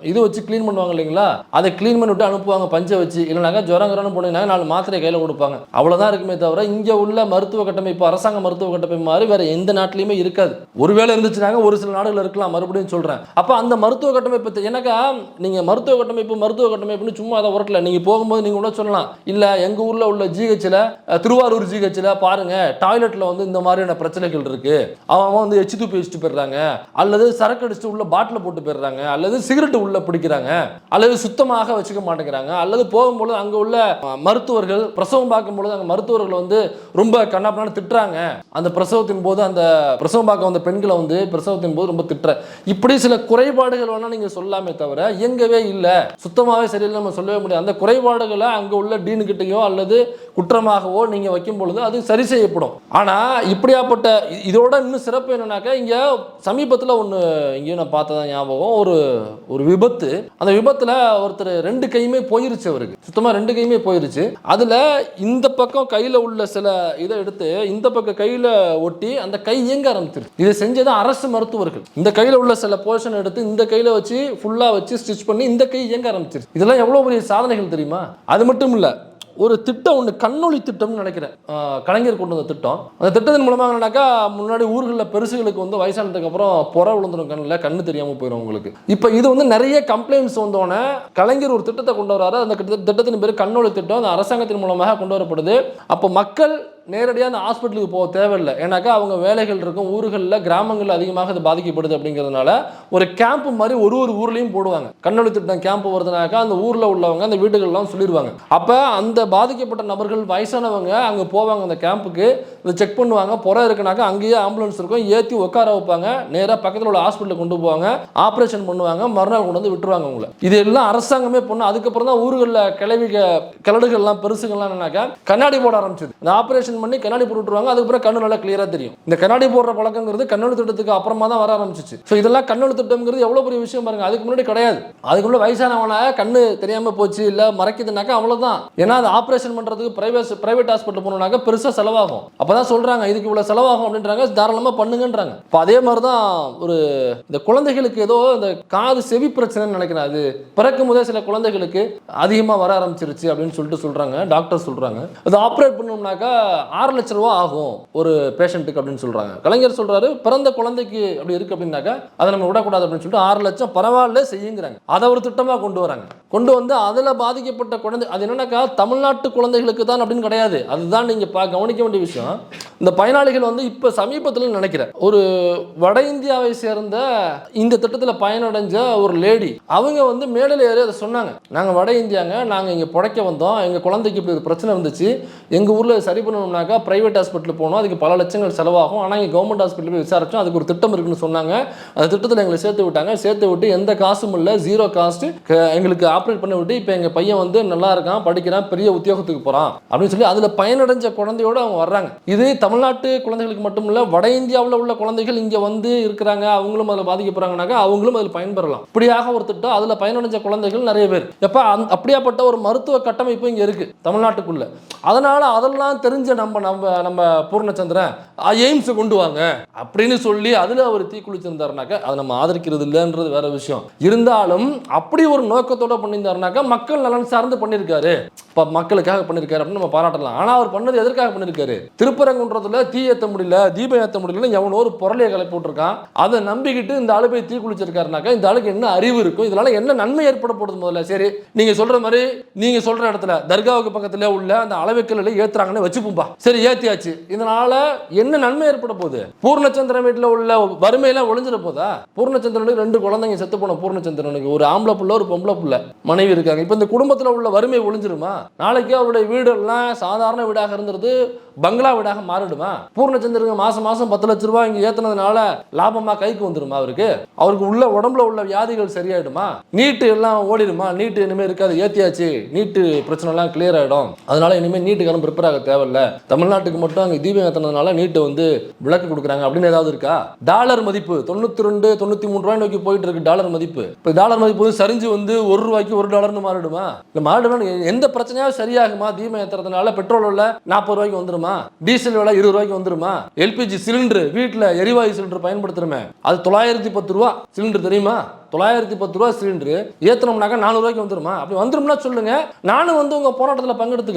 இது வச்சு கிளீன் பண்ணுவாங்க இல்லைங்களா, அதை கிளீன் பண்ணிவிட்டு அனுப்புவாங்க பஞ்சை வச்சு. இல்லைனாக்கா ஜுரங்கிறான்னு போனீங்கன்னா 4 மாத்திரை கையில் கொடுப்பாங்க. அவ்வளவுதான் இருக்குமே தவிர இங்க உள்ள மருத்துவ கட்டமைப்பு, அரசாங்க மருத்துவ கட்டமைப்பு மாதிரி வேற எந்த நாட்டிலையுமே இருக்காது. ஒருவேளை இருந்துச்சுனாங்க ஒரு சில நாடுகள் இருக்கலாம், மறுபடியும் சொல்றேன். அப்ப அந்த மருத்துவ கட்டமைப்பு எனக்கா நீங்க மருத்துவ கட்டமைப்புன்னு சும்மா அதை உரட்டல. நீங்க போகும்போது நீங்க கூட சொல்லலாம், இல்ல எங்க ஊர்ல உள்ள ஜிஹெச்ல, திருவாரூர் ஜிஹெச்ல பாருங்க டாய்லெட்ல வந்து இந்த மாதிரியான பிரச்சனைகள் இருக்கு, அவன் வந்து எச்சு தூப்பி வச்சுட்டு போயிடுறாங்க, அல்லது சரக்கு அடிச்சுட்டு உள்ள பாட்டில் போட்டு போயிடுறாங்க, அல்லது சிகரெட் உள்ள பிடிக்கிறாங்க, அல்லது சுத்தமாக வச்சுக்க மாட்டேங்கிறாங்க, அல்லது போகும்போது அங்க உள்ள மருத்துவர்கள் பிரசவம் பார்க்கும்போது அங்க மருத்துவர்கள் வந்து ரொம்ப கண்ணாப்பண்ணான்னு திட்டுறாங்க, அந்த பிரசவத்தின் போது அந்த பிரசவம் பார்க்க வந்த பெண்களை வந்து பிரசவத்தின் போது ரொம்ப திட்டுற, இப்படி சில குறைபாடுகள் வேணா நீங்க சொல்லாமே தவிர இயங்கவே இல்லை, சுத்தமாவே சரியில்லை நம்ம சொல்லவே முடியாது. அந்த குறைபாடுகளை அங்க உள்ள டீனு கிட்டையோ அல்லது குற்றமாகவோ நீங்க வைக்கும் பொழுது அது சரி செய்யப்படும். ஆனா இப்படியாப்பட்ட இதோட இன்னும் சிறப்பு என்னன்னாக்கா, இங்க சமீபத்தில் ஒன்று இங்கேயும் நான் பார்த்ததான் ஞாபகம், ஒரு விபத்து. அந்த விபத்துல ஒருத்தர் 2 கையுமே போயிருச்சு, அவருக்கு சுத்தமா 2 கையுமே போயிருச்சு. அதுல இந்த பக்கம் கையில உள்ள சில இதை எடுத்து இந்த பக்கம் கையில ஒட்டி அந்த கை இயங்க ஆரம்பிச்சிருச்சு. இதை செஞ்சது அரசு மருத்துவர்கள். இந்த கையில உள்ள சில போர்ஷன் எடுத்து இந்த கையில வச்சு ஃபுல்லா வச்சு ஸ்டிச் பண்ணி இந்த கை இயங்க ஆரம்பிச்சிருச்சு. இதெல்லாம் எவ்வளவு பெரிய சாதனைகள் தெரியுமா? அது மட்டும் இல்ல, ஒரு திட்டம் ஒன்று, கண்ணொளி திட்டம்னு நினைக்கிறேன், கலைஞர் கொண்டு வந்த திட்டம். அந்த திட்டத்தின் மூலமாக என்னன்னாக்கா, முன்னாடி ஊர்களில் பெருசுகளுக்கு வந்து வயசானதுக்கு அப்புறம் புற விழுந்துடும், கண்ணு தெரியாமல் போயிடும் உங்களுக்கு. இப்போ இது வந்து நிறைய கம்ப்ளைண்ட்ஸ் வந்தோடனே கலைஞர் ஒரு திட்டத்தை கொண்டு வராரு. அந்த திட்டத்தின் பேர் கண்ணொளி திட்டம். அந்த அரசாங்கத்தின் மூலமாக கொண்டு வரப்படுது. அப்போ மக்கள் நேரடியாக அந்த ஹாஸ்பிட்டலுக்கு போக தேவையில்லை. ஏன்னாக்கா அவங்க வேலைகள் இருக்கும், ஊர்களில் கிராமங்களில் அதிகமாக அது பாதிக்கப்படுது. அப்படிங்கிறதுனால ஒரு கேம்ப் மாதிரி ஒரு ஊர்லேயும் போடுவாங்க. கண்ணொளி திட்டம் கேம்ப் வருதுனாக்கா அந்த ஊரில் உள்ளவங்க அந்த வீடுகள்லாம் சொல்லிடுவாங்க. அப்போ அந்த பாதிக்கப்பட்ட நபர்கள், வயசானவங்க அங்கே போவாங்க அந்த கேம்புக்கு, இதை செக் பண்ணுவாங்க. புற இருக்குனாக்கா அங்கேயே ஆம்புலன்ஸ் இருக்கும், ஏற்றி உட்கார வைப்பாங்க, நேராக பக்கத்தில் உள்ள ஹாஸ்பிட்டலுக்கு கொண்டு போவாங்க, ஆப்ரேஷன் பண்ணுவாங்க, மறுநாள் கொண்டு வந்து விட்டுருவாங்க உங்களை. இது எல்லாம் அரசாங்கமே பண்ணும். அதுக்கப்புறம் தான் ஊர்களில் கிளடுகள்லாம் பெருசுகள்லாம் என்னன்னாக்கா கண்ணாடி போட ஆரம்பிச்சது. இந்த ஆப்ரேஷன் பண்ணி கண்ணாடி போட்டுருவாங்க. அதுக்கப்புறம் கண்ணு நல்லா கிளியரா தெரியும். இந்த கண்ணாடி போடுற பழக்கங்கிறது கண்ணொளி திட்டத்துக்கு அப்புறமா தான் வர ஆரம்பிச்சிச்சு. ஸோ இதெல்லாம் கண்ணொளி திட்டம்ங்கிறது எவ்வளோ பெரிய விஷயம் பாருங்க. அதுக்கு முன்னாடி கிடையாது. அதுக்கு முன்னாடி வயசானவனா கண்ணு தெரியாம போச்சு இல்லை மறைக்குதுனாக்கா அவ்வளோதான். ஏன்னா அது ஆப்ரேஷன் பண்றதுக்கு பிரைவேட் ஹாஸ்பிட்டல் போனோம்னாக்கா பெருசாக செலவாகும். அப்பதான் சொல்றாங்க இதுக்கு இவ்வளோ செலவாகும் அப்படின்றாங்க, தாராளமாக பண்ணுங்கன்றாங்க. இப்போ அதே மாதிரி தான் ஒரு இந்த குழந்தைகளுக்கு ஏதோ இந்த காது செவி பிரச்சனைன்னு நினைக்கிறேன். அது பிறக்கும் போதே சில குழந்தைகளுக்கு அதிகமாக வர ஆரம்பிச்சிருச்சு அப்படின்னு சொல்றாங்க, டாக்டர் சொல்றாங்க. அது ஆப்ரேட் பண்ணோம்னாக்கா 6 லட்ச ரூபா ஆகும் ஒரு பேஷண்ட்டுக்கு அப்படின்னு சொல்றாங்க. கலைஞர் சொல்றாரு பிறந்த குழந்தைக்கு அப்படி இருக்கு அப்படின்னாக்கா அதை நம்ம விடக்கூடாது அப்படின்னு சொல்லிட்டு 6 லட்சம் பரவாயில்ல செய்யுங்கிறாங்க. அதை ஒரு திட்டமா கொண்டு வராங்க. கொண்டு வந்து அதில் பாதிக்கப்பட்ட குழந்தை, அது என்னன்னாக்கா தமிழ்நாட்டு குழந்தைகளுக்கு தான் அப்படின்னு கிடையாது. அதுதான் நீங்க கவனிக்க வேண்டிய விஷயம். இந்த பயனாளிகள் வந்து இப்ப சமீபத்தில் நினைக்கிறேன் ஒரு வட இந்தியாவை சேர்ந்த இந்த திட்டத்தில் பயனடைஞ்ச ஒரு லேடி, அவங்க வந்து மேடையில் ஏறி அதை சொன்னாங்க. நாங்க வட இந்தியாங்க, நாங்க இங்க புடைக்க வந்தோம், எங்க குழந்தைக்கு இப்படி ஒரு பிரச்சனை வந்துச்சு, எங்க ஊர்ல சரி பண்ணணும்னாக்கா பிரைவேட் ஹாஸ்பிட்டல் போனோம், அதுக்கு பல லட்சங்கள் செலவாகும், ஆனால் இங்கே கவர்மெண்ட் ஹாஸ்பிட்டல் போய் விசாரிச்சோம், அதுக்கு ஒரு திட்டம் இருக்குன்னு சொன்னாங்க. அந்த திட்டத்தில் எங்களை சேர்த்து விட்டாங்க. சேர்த்து விட்டு எந்த காசும் இல்லை, 0 காஸ்ட் எங்களுக்கு ஆப்ரேட் பண்ணி விட்டு இப்போ எங்கள் பையன் வந்து நல்லா இருக்கான், படிக்கிறான், பெரிய உத்தியோகத்துக்கு போகிறான் அப்படின்னு சொல்லி அதில் பயனடைஞ்ச குழந்தையோடு அவங்க வர்றாங்க. இது தமிழ்நாட்டு குழந்தைகளுக்கு மட்டும் இல்லை, வட இந்தியாவில் உள்ள குழந்தைகள் இங்கே வந்து இருக்கிறாங்க, அவங்களும் அதில் பாதிக்கப்படுறாங்கனாக்கா அவங்களும் அதில் பயன்பெறலாம். இப்படியாக ஒரு திட்டம், அதில் பயனடைஞ்ச குழந்தைகள் நிறைய பேர். எப்போ அப்படியாப்பட்ட ஒரு மருத்துவ கட்டமைப்பு இங்கே இருக்குது தமிழ்நாட்டுக்குள்ள. அதனால அதெல்லாம் தெரிஞ்ச நம்ம பூர்ணச்சந்திரன் எய்ம்ஸ் கொண்டு வாங்க அப்படின்னு சொல்லி அதுல அவர் தீக்குளிச்சிருந்தாருனாக்கா அதை நம்ம ஆதரிக்கிறது இல்லைன்றது வேற விஷயம். இருந்தாலும் அப்படி ஒரு நோக்கத்தோட பண்ணியிருந்தாருனாக்கா மக்கள் நலன் சார்ந்து பண்ணியிருக்காரு, மக்களுக்காக பண்ணியிருக்காரு அப்படின்னு நம்ம பாராட்டலாம். ஆனா அவர் பண்ணது எதற்காக பண்ணியிருக்காரு? திருப்பரங்குன்றத்துல தீ ஏற்ற முடியல, தீபம் ஏற்ற முடியல, எவனோ ஒரு பொருளையை கலை போட்டிருக்கான், அதை நம்பிக்கிட்டு இந்த ஆளு போய் தீ குளிச்சிருக்காருனாக்கா இந்த ஆளுக்கு என்ன அறிவு இருக்கும், இதனால என்ன நன்மை ஏற்பட போடுது? முதல்ல சரி நீங்க சொல்ற மாதிரி நீங்க சொல்ற இடத்துல தர்காவுக்கு பக்கத்துல உள்ள அந்த அளவுக்கல்ல ஏத்துறாங்கன்னு வச்சுப்போம்பா, சரி ஏத்தியாச்சு, இதனால என்ன நன்மை ஏற்பட போகுது? பூர்ணச்சந்திரன் வீட்டில் உள்ள வறுமையெல்லாம் ஒளிஞ்சிட போதா? பூர்ணச்சந்திரனுக்கு 2 குழந்தைங்க செத்து போன பூர்ணச்சந்திரனுக்கு ஒரு ஆம்பளை புள்ள ஒரு பொம்பளை புள்ள மனைவி இருக்காங்க. இப்போ இந்த குடும்பத்தில் உள்ள வறுமை ஒளிஞ்சிருமா? நாளைக்கு அவருடைய வீடு எல்லாம் சாதாரண வீடாக இருந்தது பங்களா வீடாக மாறிடுமா? பூர்ணச்சந்திரனுக்கு மாசம் 10 லட்ச ரூபாய் இங்க ஏத்துனதுனால லாபமா கைக்கு வந்துருமா? அவருக்கு உள்ள உடம்புல உள்ள வியாதிகள் சரியாயிடுமா? நீட்டு எல்லாம் ஓடிடுமா? நீட்டு இனிமே இருக்காது, ஏத்தியாச்சு, நீட்டு பிரச்சனை எல்லாம் கிளியர் ஆயிடும், அதனால இனிமே நீட்டுக்கான ப்ரிப்பேர் ஆக தேவையில்ல, தமிழ்நாட்டுக்கு மட்டும் அங்கே தீபம் ஏற்றினதுனால நீட்டை வந்து விளக்கு கொடுக்குறாங்க அப்படின்னு ஏதாவது இருக்கா? டாலர் மதிப்பு 92 93 ரூபாய் நோக்கி போயிட்டு இருக்கு டாலர் மதிப்பு. இப்போ டாலர் மதிப்பு சரிஞ்சு வந்து $1 $1 மாறிடுமா? இல்லை மாறிடுமா? எந்த பிரச்சனையாவது சரியாகுமா? தீபம் ஏற்றுறதுனால பெட்ரோல் விலை 40 ரூபாய்க்கு வந்துருமா? டீசல் விலை 20 ரூபாய்க்கு வந்துருமா? எல்பிஜி சிலிண்டர் வீட்டில் எரிவாயு சிலிண்டர் பயன்படுத்துறமே அது 910 ரூபா சிலிண்டர், தெரியுமா? 910 ரூபா சிலிண்டர் ஏற்றணும்னாக்கா 400 ரூபாய்க்கு வந்துருமா? அப்படி வந்துரும்னா சொல்லுங்க, நானும் வந்து உங்க போராட்டத்தில்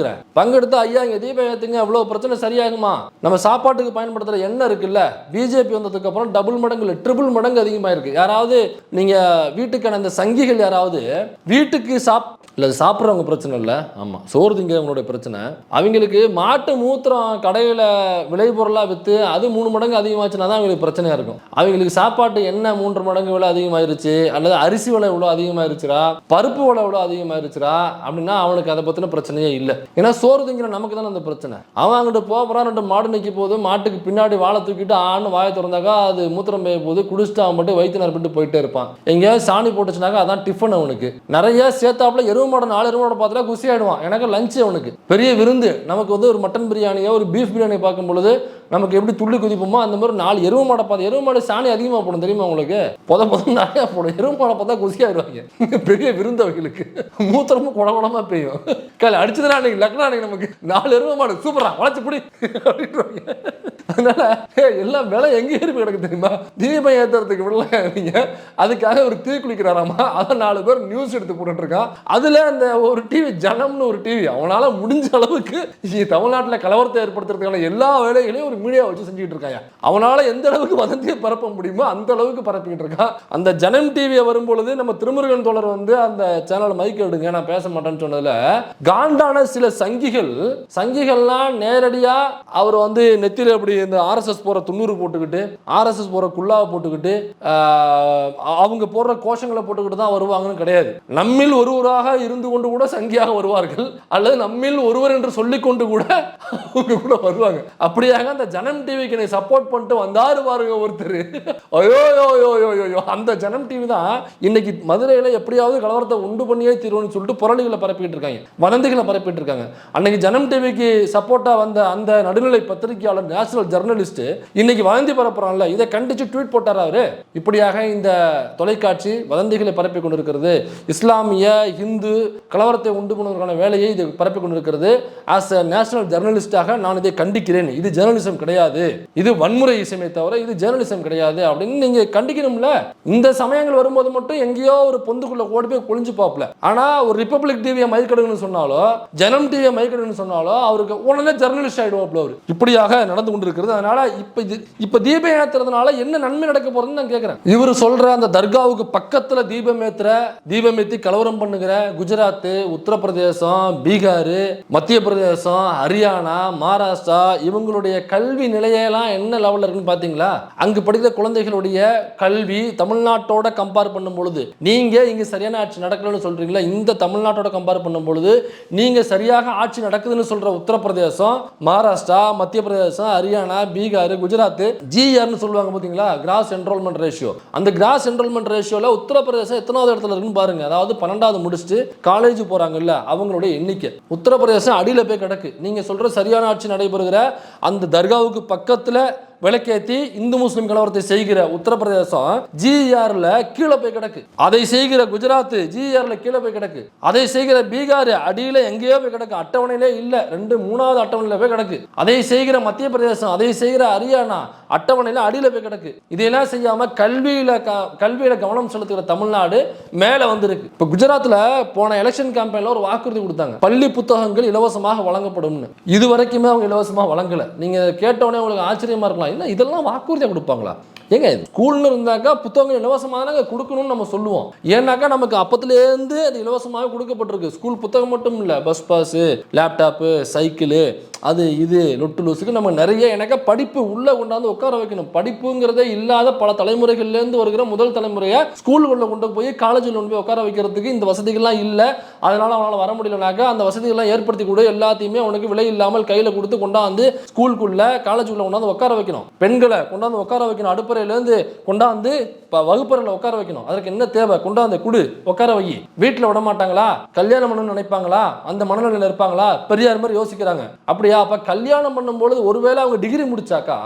பங்கெடுத்து ஐயா இங்க தீபம் ஏத்துங்க, அவ்வளவு பிரச்சனை சரியாகுமா? நம்ம சாப்பாட்டுக்கு பயன்படுத்துற எண்ணெய் இருக்குல்ல, பிஜேபி வந்ததுக்கு அப்புறம் டபுள் மடங்கு இல்லை ட்ரிபிள் மடங்கு அதிகமாக இருக்கு. யாராவது நீங்க வீட்டுக்கான இந்த சங்கிகள் யாராவது வீட்டுக்கு சாப்பிட்றவங்க பிரச்சனை இல்லை, ஆமா சோறு திங்கிறவங்களுடைய பிரச்சனை, அவங்களுக்கு மாட்டு மூத்திரம் கடையில் விளைபொருளாக விற்று அது 3 மடங்கு அதிகமாச்சுன்னா தான் அவங்களுக்கு பிரச்சனையா இருக்கும். அவங்களுக்கு சாப்பாட்டு எண்ணெய் 3 மடங்கு விலை அதிகமாயிருச்சு, அல்லது அரிசி விலை இவ்வளோ அதிகமாயிருச்சுரா, பருப்பு விலை இவ்வளோ அதிகமாயிருச்சுரா அப்படின்னா அவனுக்கு அதை பற்றின பிரச்சனையே இல்லை. ஏன்னா சோறு திங்கிற நமக்கு தானே அந்த பிரச்சனை. அவன் அங்கிட்டு போகிறான், 2 மாடு நிற்க போது, மாட்டுக்கு பின்னாடி வாழை தூக்கிட்டு ஆண் வாயை திறந்தாக்கா அது மூத்திரம் பெய்ய போது குடிச்சிட்டு அவன் மட்டும் வயிற்று நிரப்பிட்டு போயிட்டே இருப்பான். எங்கேயாவது சாணி போட்டுச்சுனாக்கா அதான் டிஃபன் அவனுக்கு. நிறைய சேர்த்தாப்புல 4 எருமாடு பார்த்தா குசி ஆயிடுவான். எனக்கு லஞ்ச் அவனுக்கு பெரிய விருந்து. நமக்கு வந்து ஒரு மட்டன் பிரியாணியோ ஒரு பீஃப் பிரியாணி பார்க்கும் பொழுது நமக்கு எப்படி துள்ளி குதிப்போமோ அந்த மாதிரி 4 எருவு மாடை பார்த்து, எருவு மாடு சாணி அதிகமாக போடும் தெரியுமா உங்களுக்கு, பொத நிறையா போடும். எருவு மாடை பார்த்தா குசியாயிருவாங்க, பெரிய விருந்தவர்களுக்கு மூத்திரமும் குடகுடமா பெய்யும். காலை அடிச்சதுனா அன்னைக்கு லக்னா அன்னைக்கு நமக்கு 4 எருவு மாடு சூப்பரா வளர்ச்சி பிடி அப்படின்றாங்க. அதனால எல்லாம் விலை எங்கே ஏறி கிடக்கு தெரியுமா, தீபம் ஏற்றுறதுக்கு விடலைங்க, அதுக்காக ஒரு தீ குளிக்கிறாராமா. அதை 4 பேர் நியூஸ் எடுத்து போட்டுட்டு இருக்கான். அதுல அந்த ஒரு டிவி ஜனம்னு ஒரு டிவி, அவனால முடிஞ்ச அளவுக்கு தமிழ்நாட்டில் கலவரத்தை ஏற்படுத்துறதுக்கான எல்லா வேலைகளையும் ஒரு மீடியா வச்சு செஞ்சுட்டு இருக்காங்க. அவனால எந்த அளவுக்கு வதந்தியை பரப்ப முடியுமோ அந்த அளவுக்கு பரப்பிக்கிட்டு இருக்கான். அந்த ஜனம் டிவியை வரும்பொழுது நம்ம திருமுருகன் தோழர் வந்து அந்த சேனல் மைக் எடுங்க நான் பேச மாட்டேன்னு சொன்னதுல காண்டான சில சங்கிகள்லாம் நேரடியா அவர் வந்து நெத்தியில அப்படி இந்த ஆர்எஸ்எஸ் போற துண்ணூறு போட்டுக்கிட்டு, ஆர்எஸ்எஸ் போற குல்லாவை போட்டுக்கிட்டு, அவங்க போடுற கோஷங்களை போட்டுக்கிட்டு தான் வருவாங்கன்னு கிடையாது. நம்மில் ஒருவராக இருந்து கொண்டு கூட சங்கியாக வருவார்கள், அல்லது நம்மில் ஒருவர் என்று சொல்லிக்கொண்டு கூட அவங்க கூட வருவாங்க. அப்படியாக அந்த ஜனம் டிவிக்கு சப்போர்ட் பண்ணிட்டு வந்தாரு பாருங்க ஒருத்தர். ஐயோ அந்த ஜனம் டிவி தான் இன்னைக்கு மதுரையில எப்படியாவது கலவரத்தை உண்டு பண்ணியே தீர்வுன்னு சொல்லிட்டு புரளிகளை பரப்பிட்டு இருக்காங்க, வதந்திகளை பரப்பிட்டு இருக்காங்க. அன்னைக்கு ஜனம் டிவிக்கு சப்போர்ட்டா வந்த அந்த நடுநிலை பத்திரிகையாளர், நேஷனல் ஜர்னலிஸ்ட் இன்னைக்கு வதந்தி பரப்புறான்ல, இதை கண்டிச்சு ட்வீட் போட்டார் அவரு. இப்படியாக இந்த தொலைக்காட்சி வதந்திகளை பரப்பி கொண்டிருக்கிறது. இஸ்லாமிய இந்து கலவரத்தை உண்டு பண்ணுவதற்கான வேலையை இது பரப்பி கொண்டிருக்கிறது. ஆஸ் அ நேஷனல் ஜர்னலிஸ்டாக நான் இதை கண்டிக்கிறேன். இது ஜேர்னலிசம் கிடையாது, இது வன்முறை இசைமை தவிர இது ஜேர்னலிசம் கிடையாது அப்படின்னு நீங்க கண்டிக்கணும்ல. இந்த சமயங்கள் வரும்போது மட்டும் எங்கேயோ ஒரு பொந்துக்குள்ள ஓடி போய் ஒளிஞ்சு பாப்பல. ஆனா ஒரு ரிப்பப்ளிக் டிவியை மைக்கெடுன்னு சொன்னாலோ, ஜனம் டிவியை மைக்கெடுன்னு சொன்னாலோ அவருக்கு உடனே ஜர்னலிஸ்ட் ஆயிடுவாப்ல அவர். இப்படியாக நடந்து கொண்டிருக்கிறது. அதனால இப்ப தீபம் ஏத்துறதுனால என்ன நன்மை நடக்க போறதுன்னு நான் கேட்கிறேன். இவர் சொல்ற அந்த தர்காவுக்கு பக்கத்துல தீபம் ஏத்தி கலவரம் பண்ணுகிற குஜராத், உத்தரப்பிரதேசம், பீகார், மத்திய பிரதேசம், ஹரியானா, மகாராஷ்டிரா இவங்களுடைய கல்வி நிலையெல்லாம் என்ன லெவல்ல இருக்குன்னு பாத்தீங்களா? அங்கு படிக்கிற குழந்தைகளுடைய கல்வி தமிழ்நாட்டோட கம்பேர் பண்ணும் பொழுது, நீங்க இங்க சரியான ஆட்சி நடக்கலன்னு சொல்றீங்களா, இந்த தமிழ்நாட்டோட கம்பேர் பண்ணும் பொழுது நீங்க சரியாக ஆட்சி நடக்குதுன்னு சொல்ற உத்தரப்பிரதேசம், மகாராஷ்டிரா, மத்திய பிரதேசம், ஹரியானா, பீகார், குஜராத் ஜிஆர்னு சொல்லுவாங்க பாத்தீங்களா, கிராஸ் என்ரோல்மெண்ட் ரேஷியோ. அந்த கிராஸ் என்ரோல்மெண்ட் ரேஷியோல உத்தரப்பிரதேசம் எத்தனாவது இடத்துல இருக்குன்னு பாருங்க. அதாவது 12வது முடிச்சுட்டு காலேஜ் போறாங்கல்ல அவங்களுடைய எண்ணிக்கை உத்தரப்பிரதேசம் அடியில போய் கிடக்கு. நீங்க சொல்ற சரியான ஆட்சி நடைபெறுகிற அந்த தர்காவுக்கு பக்கத்துல விளக்கேத்தி இந்து முஸ்லிம் கலவரத்தை செய்கிற உத்தரப்பிரதேசம் ஜிஆர்ல கீழே போய் கிடக்கு. அதை செய்கிற குஜராத் ஜிஆர்ல கீழே போய் கிடக்கு. அதை செய்கிற பீகார் அடியில எங்கேயோ போய் கிடக்கு, அட்டவணையிலே இல்ல, 2-3வது அட்டவணையில போய் கிடக்கு. அதை செய்கிற மத்திய பிரதேசம், அதை செய்கிற ஹரியானா அட்டவணையில அடியில போய் கிடக்கு. இதையெல்லாம் செய்யாம கல்வியில கவனம் செலுத்துகிற தமிழ்நாடு மேல வந்திருக்கு. இப்ப குஜராத்ல போன எலெக்ஷன் கேம்பெயின்ல ஒரு வாக்குறுதி கொடுத்தாங்க, பள்ளி புத்தகங்கள் இலவசமாக வழங்கப்படும். இது வரைக்குமே அவங்க இலவசமாக வழங்கல. நீங்க கேட்டவனே உங்களுக்கு ஆச்சரியமா இருக்கலாம், என்ன இதெல்லாம் வாக்குறுதியா கொடுப்பாங்களா? ஏங்க ஸ்கூல்னு இருந்தாக்கா புத்தகங்கள் இலவசமாக கொடுக்கணும்னு நம்ம சொல்லுவோம். ஏன்னாக்கா நமக்கு அப்பத்துலேருந்து அது இலவசமாக கொடுக்கப்பட்டிருக்கு. ஸ்கூல் புத்தகம் மட்டும் இல்லை, பஸ் பாஸு, லேப்டாப்பு, சைக்கிளு, அது இது லொட்டு லூசுக்கு நம்ம நிறைய எனக்கு படிப்பு உள்ளே கொண்டாந்து உட்கார வைக்கணும். படிப்புங்கிறதே இல்லாத பல தலைமுறைகள்லேருந்து வருகிற முதல் தலைமுறையை ஸ்கூலுக்குள்ளே கொண்டு போய் காலேஜில் கொண்டு போய் உட்கார வைக்கிறதுக்கு இந்த வசதிகள்லாம் இல்லை. அதனால் அவனால் வர முடியலனாக்கா அந்த வசதிகள்லாம் ஏற்படுத்தி கூட எல்லாத்தையுமே அவனுக்கு விலை இல்லாமல் கையில் கொடுத்து கொண்டாந்து ஸ்கூலுக்குள்ளே காலேஜுக்குள்ளே கொண்டாந்து உட்கார வைக்கணும். பெண்களை கொண்டாந்து உட்கார வைக்கணும். அடுப்பறையிலேருந்து கொண்டாந்து வகுப்பறையில் உட்கார வைக்கணும். அதற்கு என்ன தேவை? கொண்டாந்து குடு, உட்கார வை. வீட்டில் விட மாட்டாங்களா? கல்யாணம் பண்ணணும்னு நினைப்பாங்களா? அந்த மனநிலையில் இருப்பாங்களா? பெரியார் மாதிரி யோசிக்கிறாங்க. அப்படியா? அப்ப கல்யாணம் பண்ணும்பொழுது ஒருவேளை அவங்க டிகிரி முடிச்சாக்கா